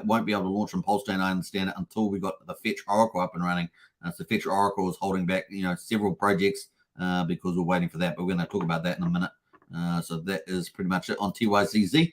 won't be able to launch on Pulsechain, I understand it, until we got the Fetch Oracle up and running. So Fetch Oracle is holding back, several projects because we're waiting for that. But we're going to talk about that in a minute. So that is pretty much it on TYCZ.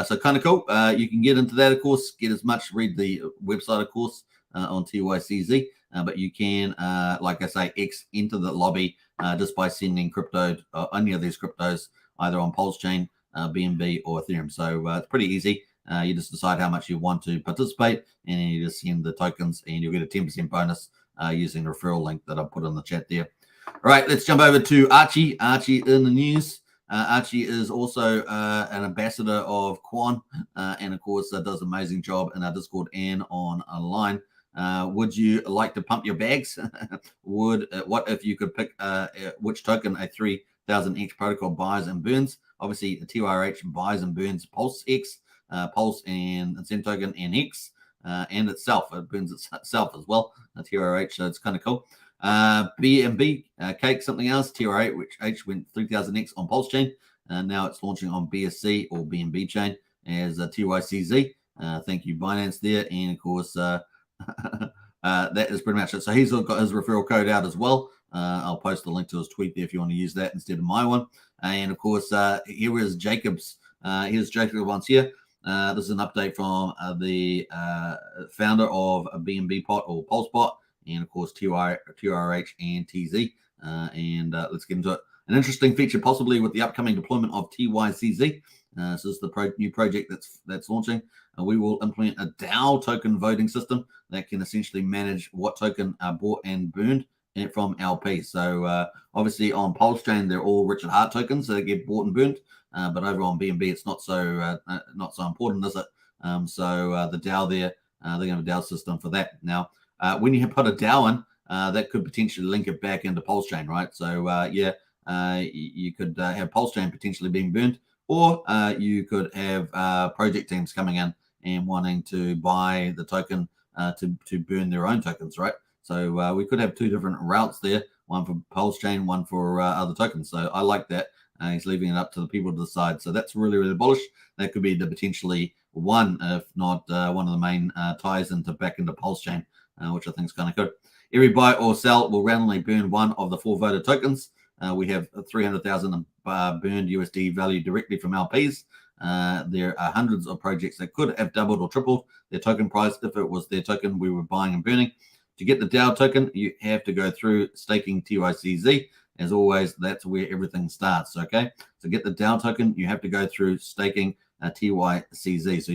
So kind of cool. You can get into that, of course, read the website, of course, on TYCZ. But you can, like I say, enter the lobby just by sending crypto, any of these cryptos, either on Pulsechain, BNB, or Ethereum. So it's pretty easy. You just decide how much you want to participate, and then you just send the tokens, and you'll get a 10% bonus using the referral link that I put in the chat there. All right, let's jump over to Archie. Archie in the news. Archie is also an ambassador of Quan, and of course does an amazing job in our Discord and online. Would you like to pump your bags? What if you could pick which token a 3000X protocol buys and burns? Obviously, the TYRH buys and burns Pulsex, Pulse and Zen token and X, and itself. It burns itself as well, the TYRH, so it's kind of cool. BNB, Cake, something else, TYRH, which H went 3000X on Pulsechain, and now it's launching on BSC or BNB chain as TYCZ. Thank you, Binance, there. And of course, that is pretty much it. So he's got his referral code out as well. I'll post the link to his tweet there if you want to use that instead of my one. And of course, here is Jacob's. Here's Jacob once here. This is an update from the founder of a BNB pot or Pulsepot, and of course TYRH and TZ. Let's get into it. An interesting feature possibly with the upcoming deployment of TYCZ. So this is the new project that's launching. We will implement a DAO token voting system that can essentially manage what token are bought and burned from LP. So obviously on Pulsechain, they're all Richard Hart tokens, so they get bought and burnt. But over on BNB, it's not so important, is it? So the DAO there, they're going to have a DAO system for that. Now, when you put a DAO in, that could potentially link it back into Pulsechain, right? So you could have Pulsechain potentially being burnt, or you could have project teams coming in and wanting to buy the token to burn their own tokens, right? So we could have two different routes there, one for Pulsechain, one for other tokens. So I like that. He's leaving it up to the people to decide. So that's really, really bullish. That could be the potentially one, if not one of the main ties back into Pulsechain, which I think is kind of good. Every buy or sell will randomly burn one of the 4 voted tokens. We have 300,000 burned USD value directly from LPs. There are hundreds of projects that could have doubled or tripled their token price if it was their token we were buying and burning. To get the DAO token, you have to go through staking TYCZ. As always, that's where everything starts, okay? To get the DAO token, you have to go through staking TYCZ. So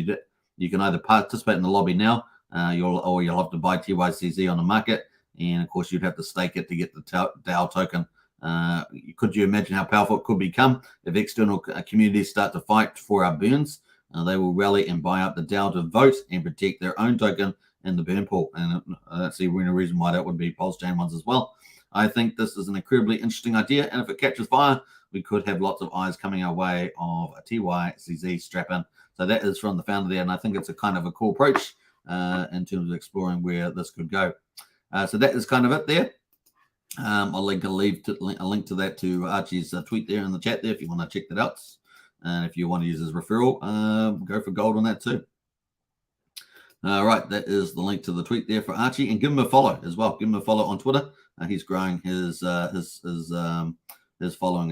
you can either participate in the lobby now, you'll have to buy TYCZ on the market, and of course, you'd have to stake it to get the DAO token. Could you imagine how powerful it could become if external communities start to fight for our burns? They will rally and buy up the DAO to vote and protect their own token in the burn pool. And that's the reason why that would be Pulsechain ones as well. I think this is an incredibly interesting idea, and if it catches fire, we could have lots of eyes coming our way of a TYCZ strap-in. So that is from the founder there, and I think it's a kind of a cool approach in terms of exploring where this could go. So that is kind of it there. I'll leave a link to that to Archie's tweet there in the chat there if you want to check that out. And if you want to use his referral, go for gold on that too. All right, that is the link to the tweet there for Archie, and give him a follow as well. Give him a follow on Twitter. He's growing his following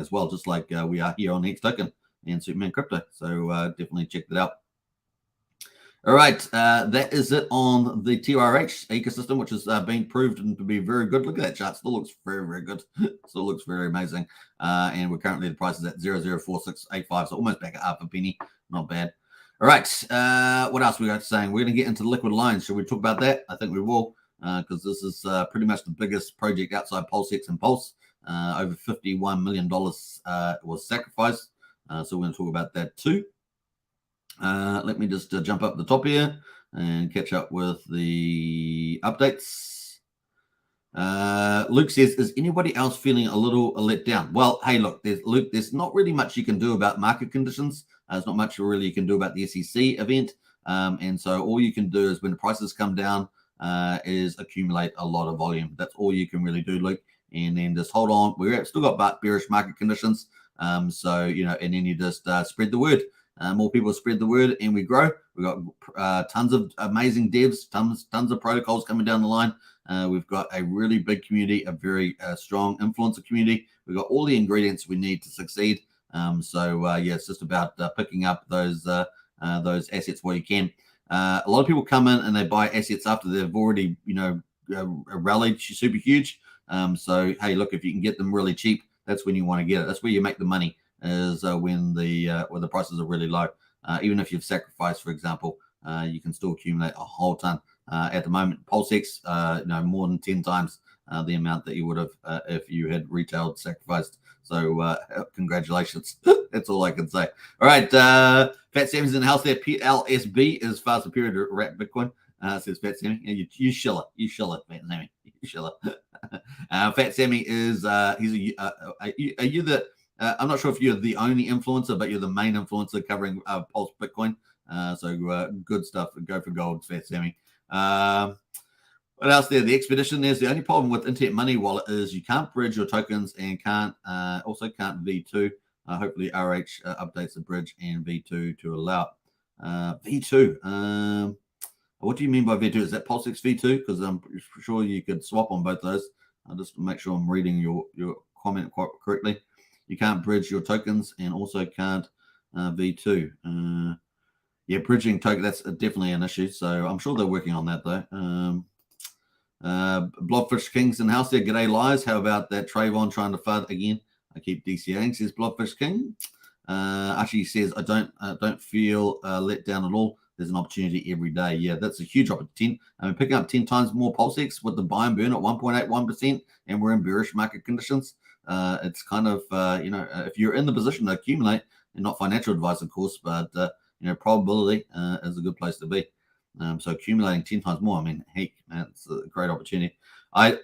as well, just like we are here on Hex Token and Superman Crypto. So definitely check that out. All right, that is it on the TYRH ecosystem, which has been proved to be very good. Look at that chart; still looks very, very good. Still looks very amazing. And we're currently the price is at 0.04685, so almost back at half a penny. Not bad. All right, what else we got saying? We're going to get into liquid lines. Should we talk about that? I think we will. Because this is pretty much the biggest project outside PulseX and Pulse. Over $51 million was sacrificed. So we're going to talk about that too. Let me just jump up the top here and catch up with the updates. Luke says, is anybody else feeling a little let down? Well, hey, look, Luke, there's not really much you can do about market conditions. There's not much really you can do about the SEC event. And so all you can do is when the prices come down, is accumulate a lot of volume. That's all you can really do, Luke. And then just hold on. We've still got bearish market conditions. So, you know, and then you just spread the word. More people spread the word and we grow. We've got tons of amazing devs, tons of protocols coming down the line. We've got a really big community, a very strong influencer community. We've got all the ingredients we need to succeed. Yeah, it's just about picking up those assets where you can. A lot of people come in and they buy assets after they've already, you know, rallied super huge. So hey, look, if you can get them really cheap, that's when you want to get it. That's where you make the money, is when the prices are really low. Even if you've sacrificed, for example, you can still accumulate a whole ton. At the moment, PulseX, you know, more than 10 times the amount that you would have if you had retailed sacrificed. So congratulations. That's all I can say. All right, Fat Sammy's in the house there. PLSB is far superior to Rat Bitcoin. Says Fat Sammy. You shiller, Fat Sammy. You shiller. Fat Sammy is are you the I'm not sure if you're the only influencer, but you're the main influencer covering Pulse Bitcoin. So good stuff. Go for gold, Fat Sammy. What else there? The expedition. There's the only problem with Internet Money Wallet is you can't bridge your tokens and also can't V2. Hopefully RH updates the bridge and V2 to allow V2. What do you mean by V2? Is that PulseX V2? Because I'm sure you could swap on both those. I'll just make sure I'm reading your comment quite correctly. You can't bridge your tokens and also can't V2. Yeah, bridging token, that's definitely an issue. So I'm sure they're working on that though. Blobfish King's in the house there. G'day, lies. How about that Trayvon trying to FUD again? I keep DCAing, says Blobfish King. Actually says, I don't feel let down at all. There's an opportunity every day. Yeah, that's a huge opportunity. I mean, picking up 10 times more PulseX with the buy and burn at 1.81%, and we're in bearish market conditions. It's kind of, you know, if you're in the position to accumulate, and not financial advice, of course, but, you know, probability is a good place to be. So accumulating 10 times more, I mean, heck, man, it's a great opportunity. What's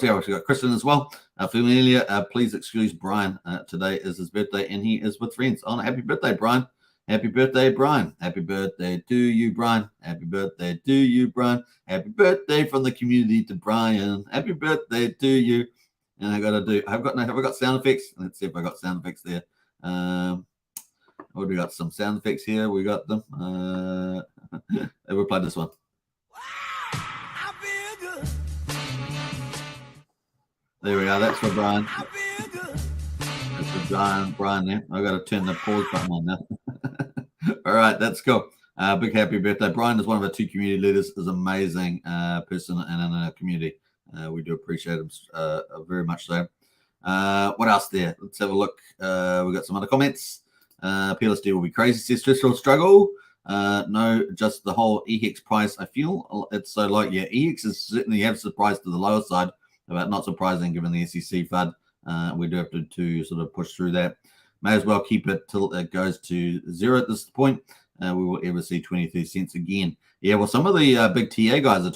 the other? We got Kristen as well. Familiar, please excuse Brian. Today is his birthday and he is with friends. Oh, happy birthday, Brian. Happy birthday, Brian. Happy birthday to you, Brian. Happy birthday to you, Brian. Happy birthday from the community to Brian. Happy birthday to you. And I have I got sound effects? Let's see if I got sound effects there. We got some sound effects here. We got them. We'll play this one. There we are. That's for Brian. That's for Brian there. I got to turn the pause button on now. All right, that's cool. Big happy birthday. Brian is one of our 2 community leaders, is an amazing person and in our community. We do appreciate him very much so. What else there? Let's have a look. We got some other comments. PLSD will be crazy, says Stressful Struggle. No, just the whole EHEX price. I feel it's so low. Yeah, EHEX is certainly have surprised to the lower side, but not surprising given the SEC FUD. We do have to sort of push through that. May as well keep it till it goes to 0 at this point. We will ever see 23 cents again. Yeah, well, some of the big TA guys are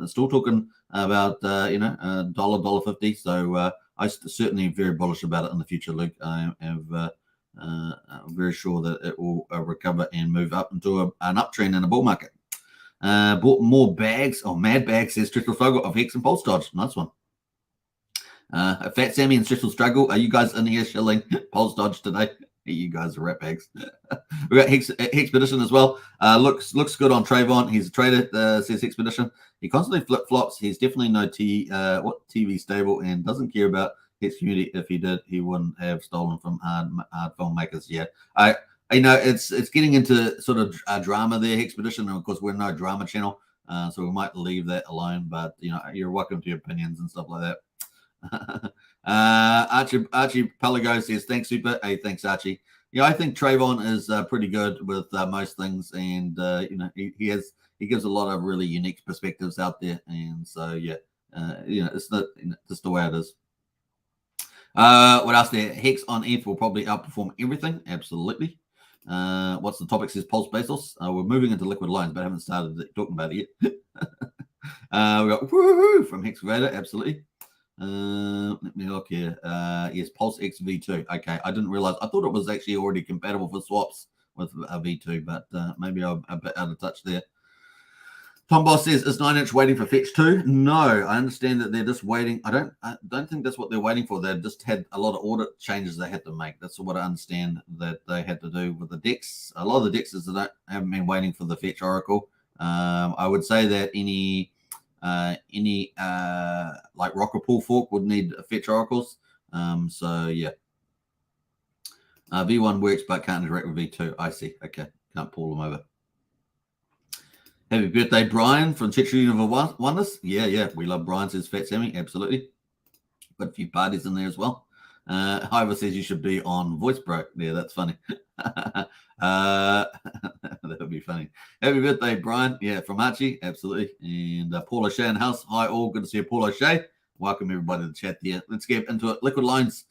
still talking about you know, $1.50. So I'm certainly very bullish about it in the future, Luke. I have. I'm very sure that it will recover and move up into an uptrend in a bull market. Bought more bags. Oh, Mad Bag says Stressful Struggle of Hex and Pulse Dodge. Nice one. Fat Sammy and Stressful Struggle. Are you guys in here shilling Pulse Dodge today? You guys are rat bags. We got Hexpedition as well. Looks good on Trayvon. He's a trader, says Hexpedition. He constantly flip flops. He's definitely no TV stable and doesn't care about his community. If he did, he wouldn't have stolen from hard filmmakers yet. You know, it's getting into sort of drama there, Hexpedition, and of course we're no drama channel, so we might leave that alone. But you know, you're welcome to your opinions and stuff like that. Archie Pelago says thanks, Super. Hey, thanks, Archie. Yeah, I think Trayvon is pretty good with most things, and you know, he gives a lot of really unique perspectives out there, and so yeah, you know, it's not just the way it is. What else there? Hex on ETH will probably outperform everything. Absolutely. What's the topic? Says Pulse Bezos. We're moving into liquid loans, but haven't started talking about it yet. We got woohoo from Hex Vader. Absolutely. Let me look here. Yes, Pulse X V2. Okay, I didn't realize. I thought it was actually already compatible for swaps with a V2, but maybe I'm a bit out of touch there. Tom Boss says, is 9-inch waiting for fetch 2? No, I understand that they're just waiting. I don't think that's what they're waiting for. They just had a lot of audit changes they had to make. That's what I understand that they had to do with the DEX. A lot of the DEXs haven't been waiting for the fetch oracle. I would say that any like rocker pull fork would need fetch oracles. So yeah. V1 works but can't interact with V2. I see. Okay, can't pull them over. Happy birthday, Brian from Chitchery of Oneness. Yeah, we love Brian, says Fat Sammy. Absolutely. Got a few parties in there as well. Ivor says you should be on Voice Bro. Yeah, that's funny. That would be funny. Happy birthday, Brian. Yeah, from Archie. Absolutely. And Paul O'Shea in the house. Hi, all. Good to see you, Paul O'Shea. Welcome, everybody, to the chat there. Let's get into it. Liquid Loans.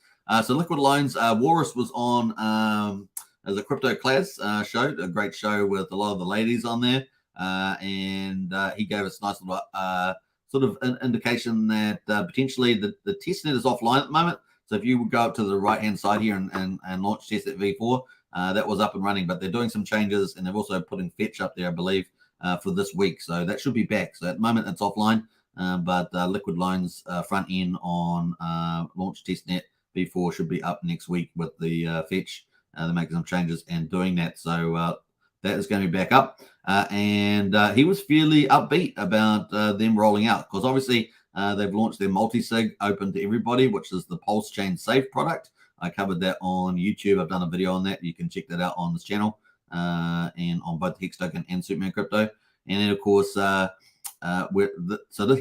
So Liquid Loans, Walrus was on as a crypto class show, a great show with a lot of the ladies on there. And he gave us a nice little sort of an indication that potentially the testnet is offline at the moment. So if you would go up to the right-hand side here and launch testnet V4, that was up and running, but they're doing some changes, and they're also putting fetch up there, I believe, for this week. So that should be back. So at the moment, it's offline, but Liquid Loans front end on launch testnet V4 should be up next week with the fetch. They're making some changes and doing that. So that is going to be back up. And he was fairly upbeat about them rolling out, because obviously they've launched their multi-sig open to everybody, which is the Pulsechain Safe product. I covered that on YouTube. I've done a video on that. You can check that out on this channel and on both Hex Token and Superman Crypto. And then, of course, he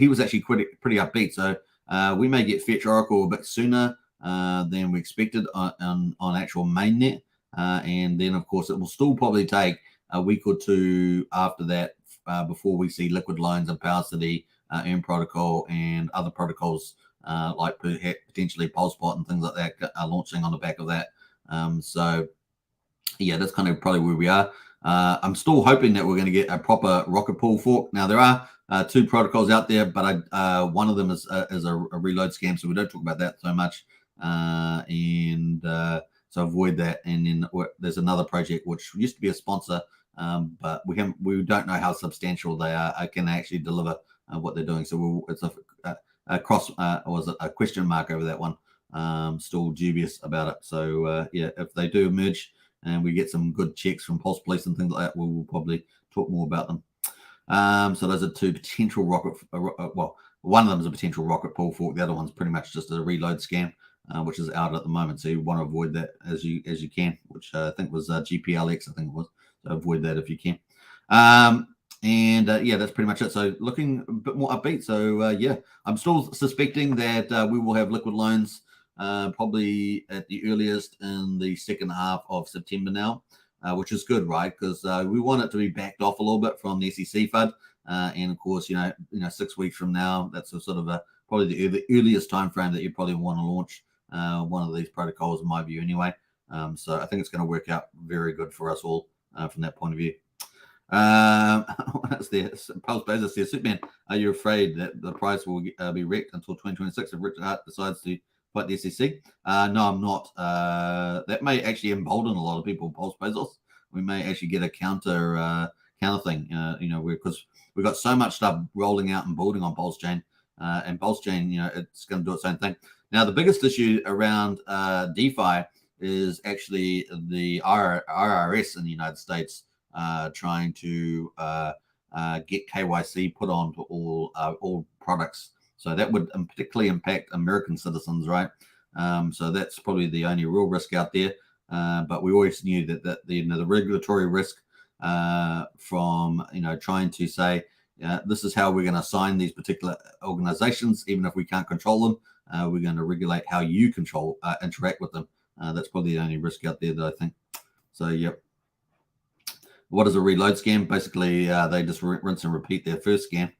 was actually pretty upbeat. So we may get Fetch Oracle a bit sooner than we expected on actual mainnet. And then, of course, it will still probably take a week or two after that before we see Liquid Loans and Power City, Earn Protocol, and other protocols like potentially Pulsepot and things like that are launching on the back of that. So, yeah, that's kind of probably where we are. I'm still hoping that we're going to get a proper rocket pool fork. Now, there are two protocols out there, but one of them is a reload scam, so we don't talk about that so much. So avoid that. And then there's another project which used to be a sponsor, but we don't know how substantial they are. I can actually deliver what they're doing. So it's a question mark over that one. Still dubious about it. So yeah, if they do emerge and we get some good checks from Pulse Police and things like that, we'll probably talk more about them. So those are two potential rocket. Well, one of them is a potential rocket pool fork. The other one's pretty much just a reload scam, which is out at the moment. So you want to avoid that as you can, which I think was GPLX. I think it was. So avoid that if you can. Yeah, that's pretty much it. So looking a bit more upbeat. So yeah, I'm still suspecting that we will have Liquid Loans probably at the earliest in the second half of September now, which is good, right? Because we want it to be backed off a little bit from the SEC FUD, and of course, you know, 6 weeks from now, that's a sort of probably the earliest time frame that you probably want to launch one of these protocols, in my view, anyway. So I think it's going to work out very good for us all from that point of view. What's there? Pulse Bezos says, Superman, are you afraid that the price will be wrecked until 2026 if Richard Hart decides to fight the SEC? No, I'm not. That may actually embolden a lot of people. Pulse Bezos, we may actually get a counter thing. Because we've got so much stuff rolling out and building on Pulsechain, and Pulsechain, it's going to do its own thing. Now, the biggest issue around DeFi is actually the IRS in the United States trying to get KYC put onto all products. So that would particularly impact American citizens, right? So that's probably the only real risk out there. But we always knew that the regulatory risk from trying to say this is how we're going to assign these particular organizations, even if we can't control them. We're going to regulate how you interact with them. That's probably the only risk out there that I think. So, yep. What is a reload scam? Basically, they just rinse and repeat their first scam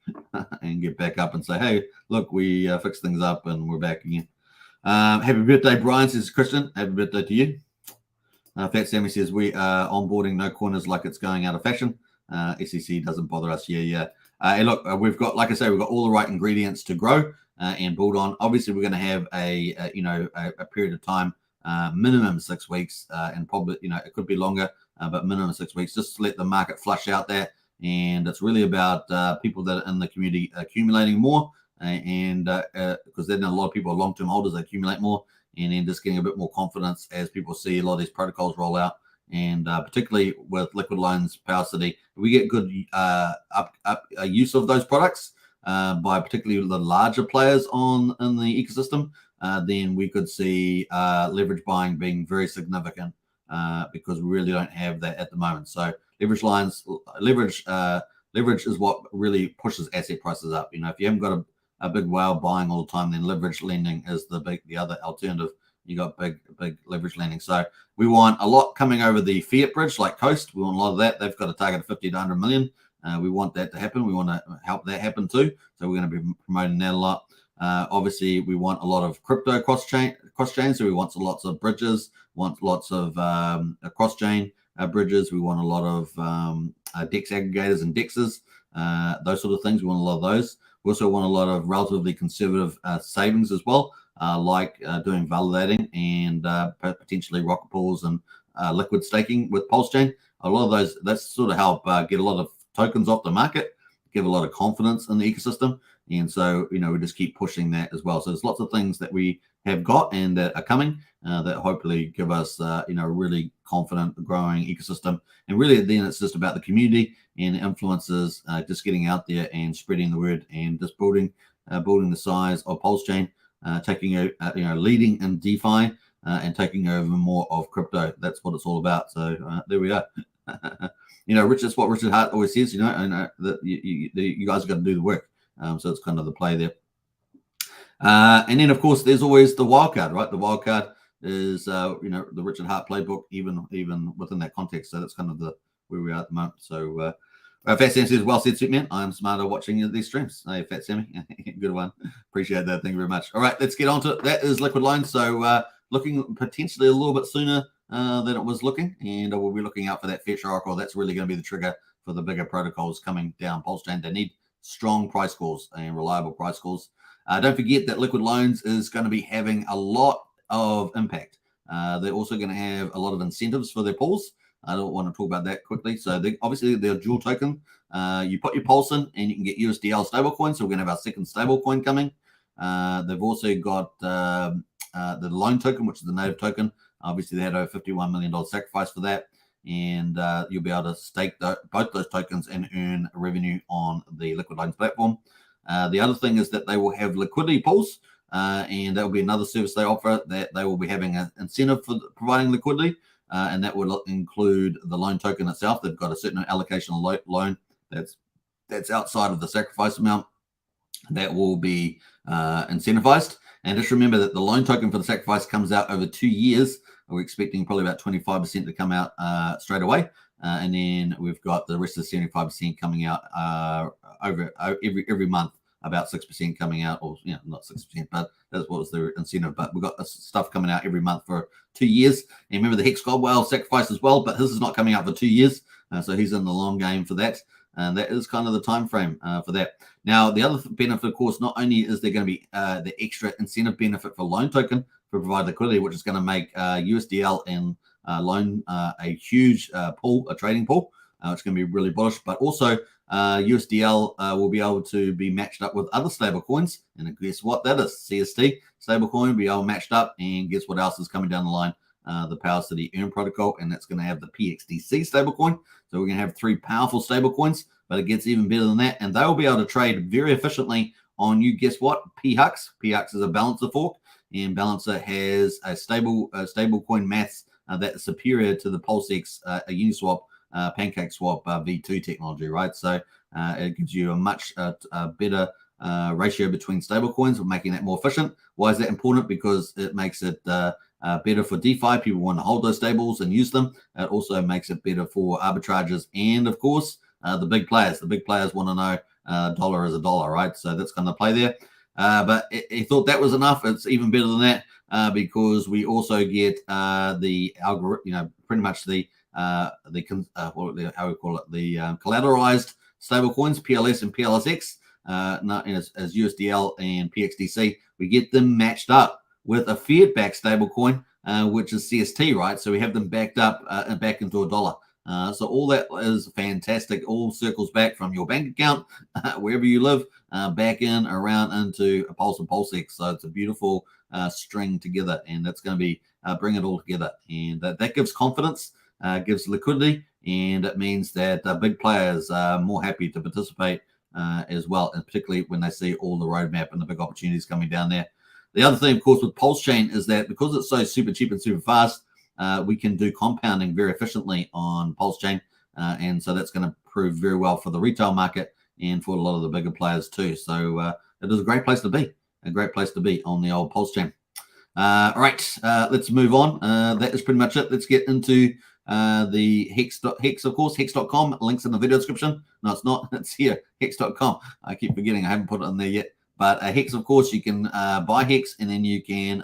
and get back up and say, hey, look, we fixed things up and we're back again. Happy birthday, Brian, says Christian. Happy birthday to you. Fat Sammy says, we are onboarding no corners like it's going out of fashion. SEC doesn't bother us. Yeah. And look, we've got, like I say, we've got all the right ingredients to grow and build on. Obviously, we're going to have a period of time, minimum 6 weeks, and probably, it could be longer, but minimum 6 weeks, just to let the market flush out that. and it's really about people that are in the community accumulating more, and because then a lot of people are long-term holders, they accumulate more, and then just getting a bit more confidence as people see a lot of these protocols roll out. And particularly with liquid loans, Power City, we get good use of those products by particularly the larger players in the ecosystem. Then we could see leverage buying being very significant because we really don't have that at the moment. So leverage is what really pushes asset prices up. You know, if you haven't got a big whale buying all the time, then leverage lending is the other alternative. You got big leverage lending. So we want a lot coming over the fiat bridge like Coast. We want a lot of that. They've got a target of 50 to 100 million. We want that to happen. We want to help that happen too. So we're going to be promoting that a lot. Obviously, we want a lot of crypto cross-chain. So we want lots of bridges, want lots of cross-chain bridges. We want a lot of DEX aggregators and DEXs, those sort of things. We want a lot of those. We also want a lot of relatively conservative savings as well, like doing validating and potentially rocket pools and liquid staking with Pulsechain. A lot of those, that's sort of help get a lot of tokens off the market, give a lot of confidence in the ecosystem. And so, you know, we just keep pushing that as well. So there's lots of things that we have got and that are coming that hopefully give us, you know, a really confident, growing ecosystem. And really, then it's just about the community and the influencers just getting out there and spreading the word and just building the size of Pulsechain, taking you know, leading in DeFi and taking over more of crypto. That's what it's all about. So there we are. You know, Rich, that's what Richard Hart always says. You know, and that you guys got to do the work. So it's kind of the play there. And then, of course, there's always the wildcard, right? The wildcard is, you know, the Richard Hart playbook, even within that context. So that's kind of where we are at the moment. So Fat Sam says, well said, Superman. I'm smarter watching these streams. Hey, Fat Sammy. Good one. Appreciate that. Thank you very much. All right, let's get on to it. That is liquid loans. So looking potentially a little bit sooner than it was looking. And we'll be looking out for that fetch oracle. That's really going to be the trigger for the bigger protocols coming down Pulsechain. They need strong price calls and reliable price calls. Don't forget that liquid loans is going to be having a lot of impact. They're also going to have a lot of incentives for their pools. I don't want to talk about that quickly. So obviously they're dual token. You put your pulse in and you can get USDL stablecoin. So we're going to have our second stablecoin coming. They've also got the loan token, which is the native token. Obviously they had over $51 million sacrifice for that. And you'll be able to stake both those tokens and earn revenue on the liquid loans platform. The other thing is that they will have liquidity pools, and that will be another service they offer, that they will be having an incentive for providing liquidity, and that will include the loan token itself. They've got a certain allocation of loan that's outside of the sacrifice amount that will be incentivized. And just remember that the loan token for the sacrifice comes out over 2 years. We're expecting probably about 25% to come out straight away. And then we've got the rest of the 75% coming out over every month, about 6% coming out, or not 6%, but that's what was the incentive. But we've got stuff coming out every month for 2 years. And remember the Hex Godwell sacrifice as well, but his is not coming out for 2 years. So he's in the long game for that. And that is kind of the time frame for that. Now, the other benefit, of course, not only is there going to be the extra incentive benefit for loan token for provide liquidity, which is going to make USDL and loan a huge pool, a trading pool. It's going to be really bullish, but also USDL will be able to be matched up with other stable coins. And guess what that is? CST stablecoin will be able matched up. And guess what else is coming down the line? The Power City Earn protocol, and that's going to have the PXDC stablecoin. So we're going to have 3 powerful stablecoins, but it gets even better than that. And they will be able to trade very efficiently on, you guess what, PHUX. PHUX is a balancer fork, and balancer has a stablecoin maths that is superior to the PulseX Uniswap PancakeSwap V2 technology, right? So it gives you a much better ratio between stablecoins, making that more efficient. Why is that important? Because it makes it better for DeFi. People want to hold those stables and use them. It also makes it better for arbitrages and, of course, the big players. The big players want to know dollar is a dollar, right? So that's going to play there. But he thought that was enough. It's even better than that because we also get the algorithm, pretty much the how we call it, the collateralized stable coins, PLS and PLSX, as USDL and PXDC. We get them matched up with a fiat-backed stable coin, which is CST, right? So we have them backed up back into a dollar. So all that is fantastic. All circles back from your bank account, wherever you live, back in, around into a Pulse and PulseX. So it's a beautiful string together, and that's going to be bring it all together. And that gives confidence, gives liquidity, and it means that big players are more happy to participate as well, and particularly when they see all the roadmap and the big opportunities coming down there. The other thing, of course, with Pulsechain is that because it's so super cheap and super fast, we can do compounding very efficiently on Pulsechain, and so that's going to prove very well for the retail market and for a lot of the bigger players too. So it is a great place to be, on the old Pulsechain. All right, let's move on. That is pretty much it. Let's get into the Hex, of course, hex.com. Links in the video description. No, it's not. It's here, hex.com. I keep forgetting. I haven't put it in there yet. But Hex, of course, you can buy Hex, and then you can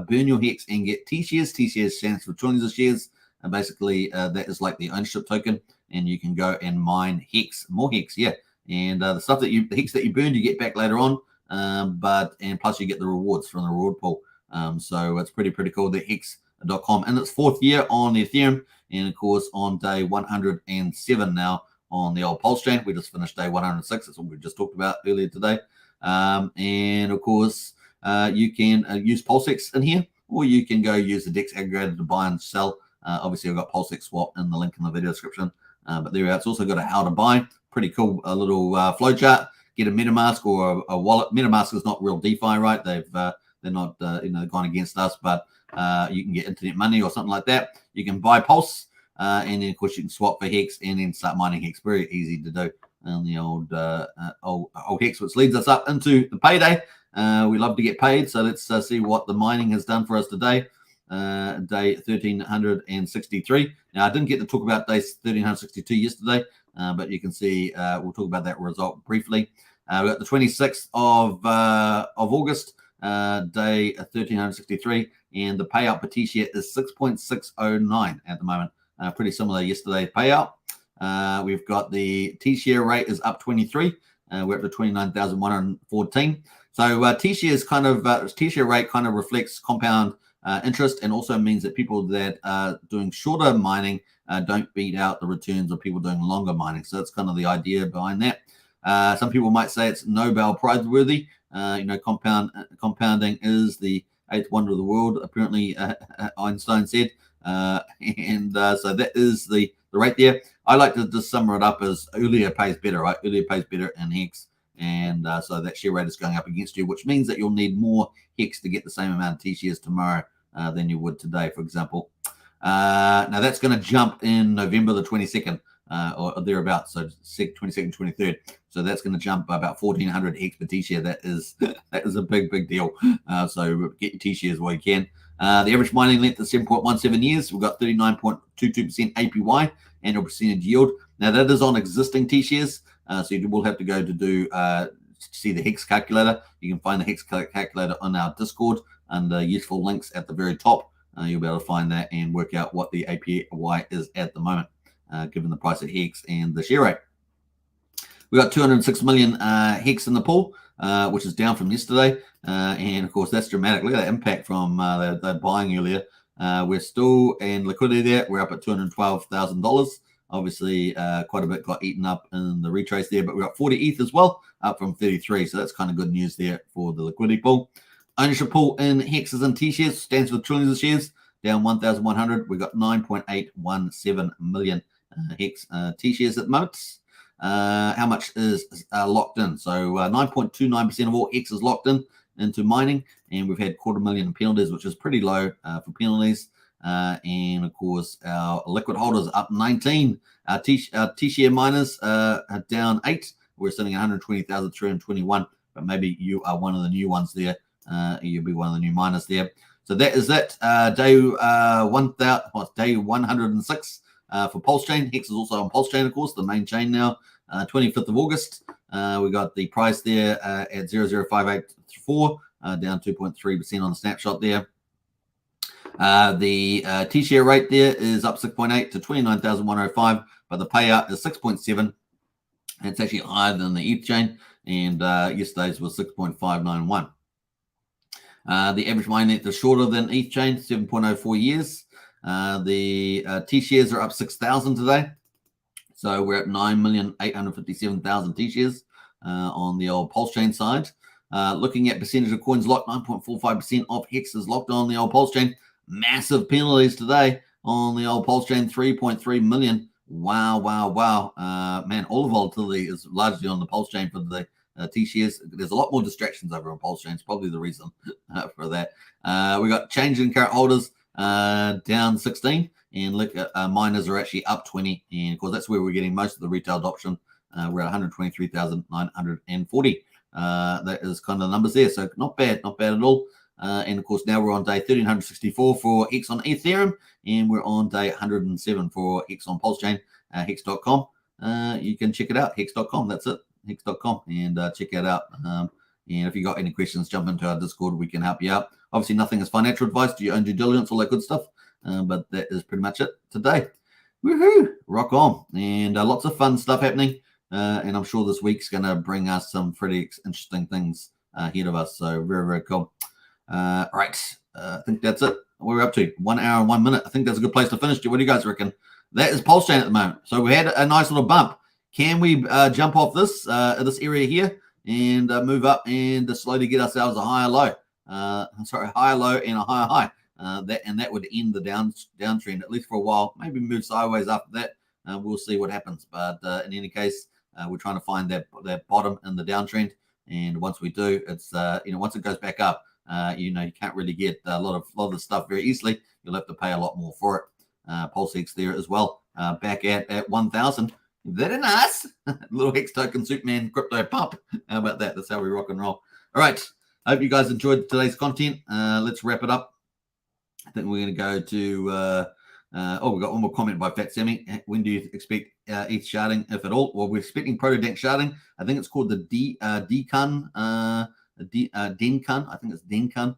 burn your Hex and get T-shares. T-shares stands for trillions of shares. And basically, that is like the ownership token. And you can go and mine Hex, more Hex, yeah. And the stuff that the Hex that you burned, you get back later on. And plus you get the rewards from the reward pool. So it's pretty cool, the Hex.com. And it's 4th year on Ethereum. And of course, on day 107 now on the old Pulsechain. We just finished day 106. That's what we just talked about earlier today. And of course, you can use PulseX in here, or you can go use the DEX aggregator to buy and sell. Obviously, I've got PulseX swap in the link in the video description. But there we are. It's also got a how to buy. Pretty cool little flowchart. Get a MetaMask or a wallet. MetaMask is not real DeFi, right? They're not gone against us, but you can get internet money or something like that. You can buy Pulse, and then of course you can swap for Hex and then start mining Hex. Very easy to do on the old Hex, which leads us up into the payday. We love to get paid, so let's see what the mining has done for us today. Day 1363. Now I didn't get to talk about day 1362 yesterday, but you can see we'll talk about that result briefly. We got the 26th of August, day 1363, and the payout per T-share is 6.609 at the moment. Pretty similar to yesterday's payout. We've got the T-share rate is up 23. We're up to 29,114. So T-shares T-share rate kind of reflects compound interest, and also means that people that are doing shorter mining don't beat out the returns of people doing longer mining. So that's kind of the idea behind that. Some people might say it's Nobel Prize worthy. Compounding is the 8th wonder of the world, apparently Einstein said. So that is the rate there. I like to just sum it up as earlier pays better, right? Earlier pays better in Hex. And so that share rate is going up against you, which means that you'll need more Hex to get the same amount of T-shares tomorrow than you would today, for example. Now that's going to jump in November the 22nd or thereabouts, so 22nd, 23rd. So that's going to jump by about 1,400 Hex per T-share. That is a big deal. So get your T-shares while you can. The average mining length is 7.17 years. We've got 39.22% APY, annual percentage yield. Now that is on existing T-shares. So you will have to go to do see the Hex calculator. You can find the Hex calculator on our Discord under useful links at the very top. You'll be able to find that and work out what the APY is at the moment, given the price of Hex and the share rate. We got 206 million Hex in the pool, which is down from yesterday. And of course, that's dramatic. Look at that impact from the buying earlier. We're still in liquidity there. We're up at $212,000. Obviously, quite a bit got eaten up in the retrace there, but we got 40 ETH as well, up from 33. So that's kind of good news there for the liquidity pool. Ownership pool in Hexes and T-shares stands for trillions of shares, down 1,100. We've got 9.817 million Hex T-shares at the moment. How much is locked in? So 9.29% of all Hex is locked in into mining, and we've had 250,000 penalties, which is pretty low for penalties. And of course, our liquid holders up 19. Our T-share miners are down 8. We're sitting at 120,321. But maybe you are one of the new ones there. You'll be one of the new miners there. So that is it. Day 106 for Pulsechain. Hex is also on Pulsechain, of course, the main chain now. 25th of August. We got the price there at 0.0584, down 2.3% on the snapshot there. The T-share rate there is up 6.8 to 29,105, but the payout is 6.7. It's actually higher than the ETH chain, and yesterday's was 6.591. The average mining length is shorter than ETH chain, 7.04 years. The T shares are up 6,000 today. So we're at 9,857,000 T shares on the old Pulsechain side. Looking at percentage of coins locked, 9.45% of Hex is locked on the old Pulsechain. Massive penalties today on the old Pulsechain, 3.3 million. Wow, wow, wow. Man, all the volatility is largely on the Pulsechain for the T shares. There's a lot more distractions over on Pulsechain. It's probably the reason for that. We got change in current holders down 16, and look at miners are actually up 20, and of course that's where we're getting most of the retail adoption. We're at 123,940. That is kind of the numbers there, so not bad at all. And of course now we're on day 1364 for Hex on Ethereum, and we're on day 107 for Hex on Pulsechain. Hex.com. You can check it out. Hex.com. That's it. Hex.com, and check it out. And if you got any questions, jump into our Discord. We can help you out. Obviously, nothing is financial advice. Do your own due diligence, all that good stuff. But that is pretty much it today. Woohoo! Rock on. And lots of fun stuff happening. And I'm sure this week's going to bring us some pretty interesting things ahead of us. So very, very cool. Right. I think that's it. We're up to 1 hour and 1 minute. I think that's a good place to finish. What do you guys reckon? That is Pulsechain at the moment. So we had a nice little bump. Can we jump off this area here and move up and slowly get ourselves a higher low? Higher low and a higher high. That would end the downtrend at least for a while. Maybe move sideways after that. We'll see what happens. But in any case, we're trying to find that bottom in the downtrend. And once we do, it's once it goes back up, you can't really get a lot of the stuff very easily. You'll have to pay a lot more for it. PulseX there as well, back at 1,000. Very nice. Little Hex Token Superman crypto pump. How about that? That's how we rock and roll. All right. I hope you guys enjoyed today's content. Let's wrap it up. I think we're going to go to, we got one more comment by Fat Sammy. When do you expect ETH sharding, if at all? Well, we're expecting Proto-Dank sharding. I think it's called the Dencun. I think it's Dencun.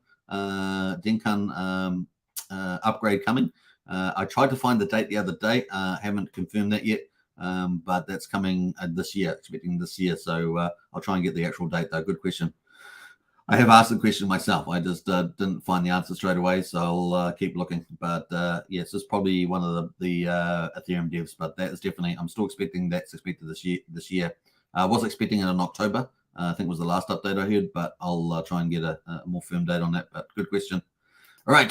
Dencun upgrade coming. I tried to find the date the other day. Haven't confirmed that yet. But that's coming this year, expecting this year. So I'll try and get the actual date, though. Good question. I have asked the question myself. I just didn't find the answer straight away, so I'll keep looking. But yes, it's probably one of the Ethereum devs. But that is definitely, I'm still expecting that's expected this year. I was expecting it in October. I think it was the last update I heard, but I'll try and get a more firm date on that. But good question. All right.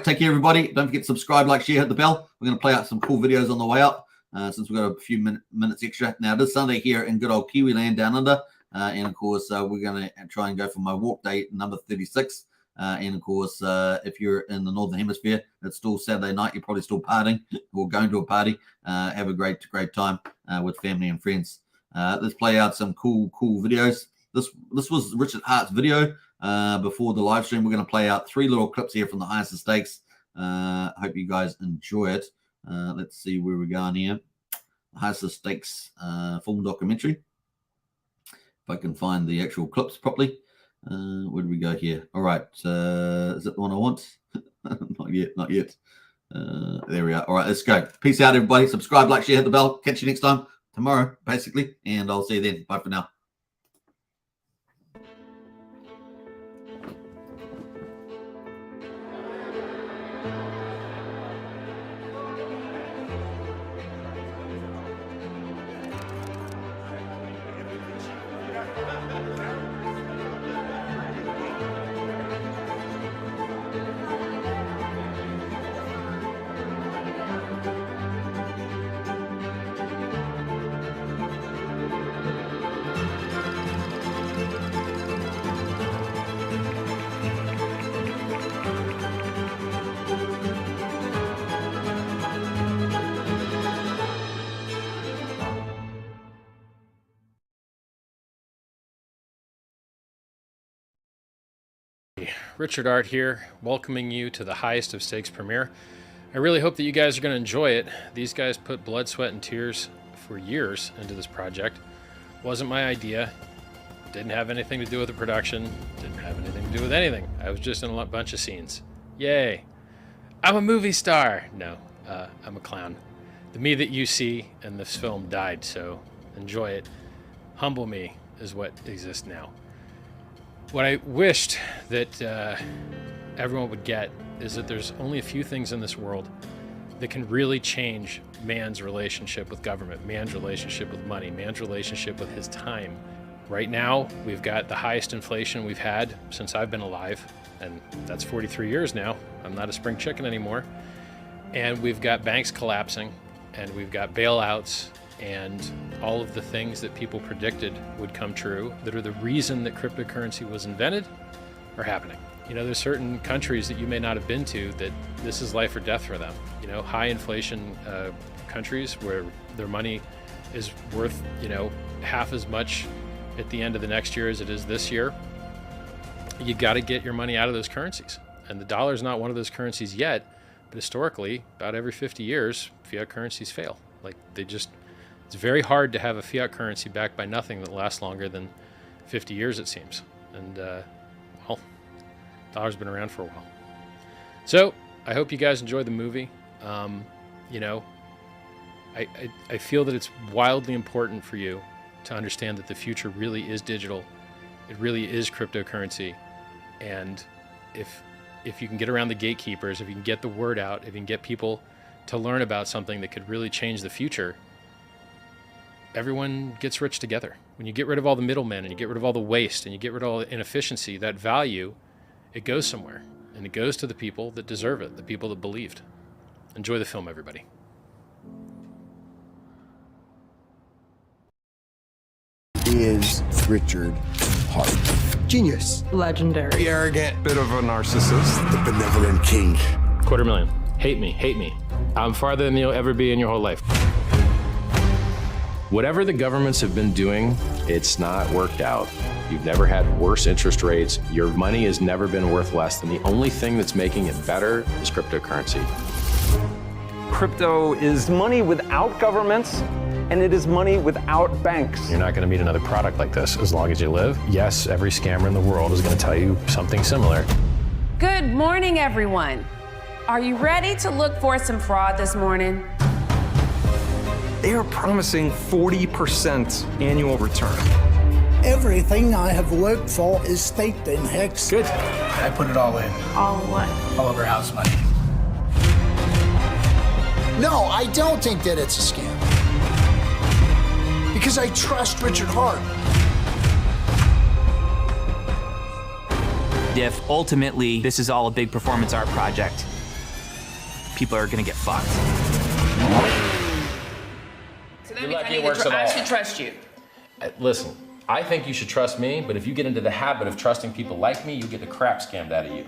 Take care, everybody. Don't forget to subscribe, like, share, hit the bell. We're going to play out some cool videos on the way out. Since we've got a few minutes extra. Now, this Sunday here in good old Kiwi land down under. And, of course, we're going to try and go for my walk day number 36. And, of course, if you're in the Northern Hemisphere, it's still Saturday night. You're probably still partying or going to a party. Have a great time with family and friends. Let's play out some cool videos. This was Richard Hart's video before the live stream. We're going to play out 3 little clips here from the highest of stakes. Hope you guys enjoy it. Let's see where we're going here. Highest of Stakes full documentary. If I can find the actual clips properly. Where do we go here? All right. Is it the one I want? Not yet. There we are. All right, let's go. Peace out, everybody. Subscribe, like, share, hit the bell. Catch you next time, tomorrow, basically. And I'll see you then. Bye for now. Richard Art here, welcoming you to the Highest of Stakes premiere. I really hope that you guys are going to enjoy it. These guys put blood, sweat, and tears for years into this project. Wasn't my idea. Didn't have anything to do with the production. Didn't have anything to do with anything. I was just in a bunch of scenes. Yay. I'm a movie star. No, I'm a clown. The me that you see in this film died, so enjoy it. Humble me is what exists now. What I wished that everyone would get is that there's only a few things in this world that can really change man's relationship with government, man's relationship with money, man's relationship with his time. Right now, we've got the highest inflation we've had since I've been alive, and that's 43 years now. I'm not a spring chicken anymore. And we've got banks collapsing, and we've got bailouts, and all of the things that people predicted would come true that are the reason that cryptocurrency was invented are happening. You know, there's certain countries that you may not have been to that this is life or death for them. You know, high inflation countries where their money is worth, you know, half as much at the end of the next year as it is this year. You got to get your money out of those currencies. And the dollar is not one of those currencies yet, but historically, about every 50 years, fiat currencies fail. Like it's very hard to have a fiat currency backed by nothing that lasts longer than 50 years, it seems. And, well, dollar's been around for a while. So I hope you guys enjoyed the movie. You know, I feel that it's wildly important for you to understand that the future really is digital. It really is cryptocurrency. And if you can get around the gatekeepers, if you can get the word out, if you can get people to learn about something that could really change the future, everyone gets rich together. When you get rid of all the middlemen and you get rid of all the waste and you get rid of all the inefficiency, that value, it goes somewhere. And it goes to the people that deserve it, the people that believed. Enjoy the film, everybody. Is Richard Hart. Genius. Legendary. Arrogant, bit of a narcissist. The benevolent king. $250,000. Hate me. I'm farther than you'll ever be in your whole life. Whatever the governments have been doing, it's not worked out. You've never had worse interest rates. Your money has never been worth less. And the only thing that's making it better is cryptocurrency. Crypto is money without governments, and it is money without banks. You're not going to meet another product like this as long as you live. Yes, every scammer in the world is going to tell you something similar. Good morning, everyone. Are you ready to look for some fraud this morning? They are promising 40% annual return. Everything I have worked for is staked in Hex. Good. I put it all in. All what? All of our house money. No, I don't think that it's a scam. Because I trust Richard Hart. If ultimately this is all a big performance art project, people are gonna get fucked. So that means I should trust you. Listen, I think you should trust me, but if you get into the habit of trusting people like me, you'll get the crap scammed out of you.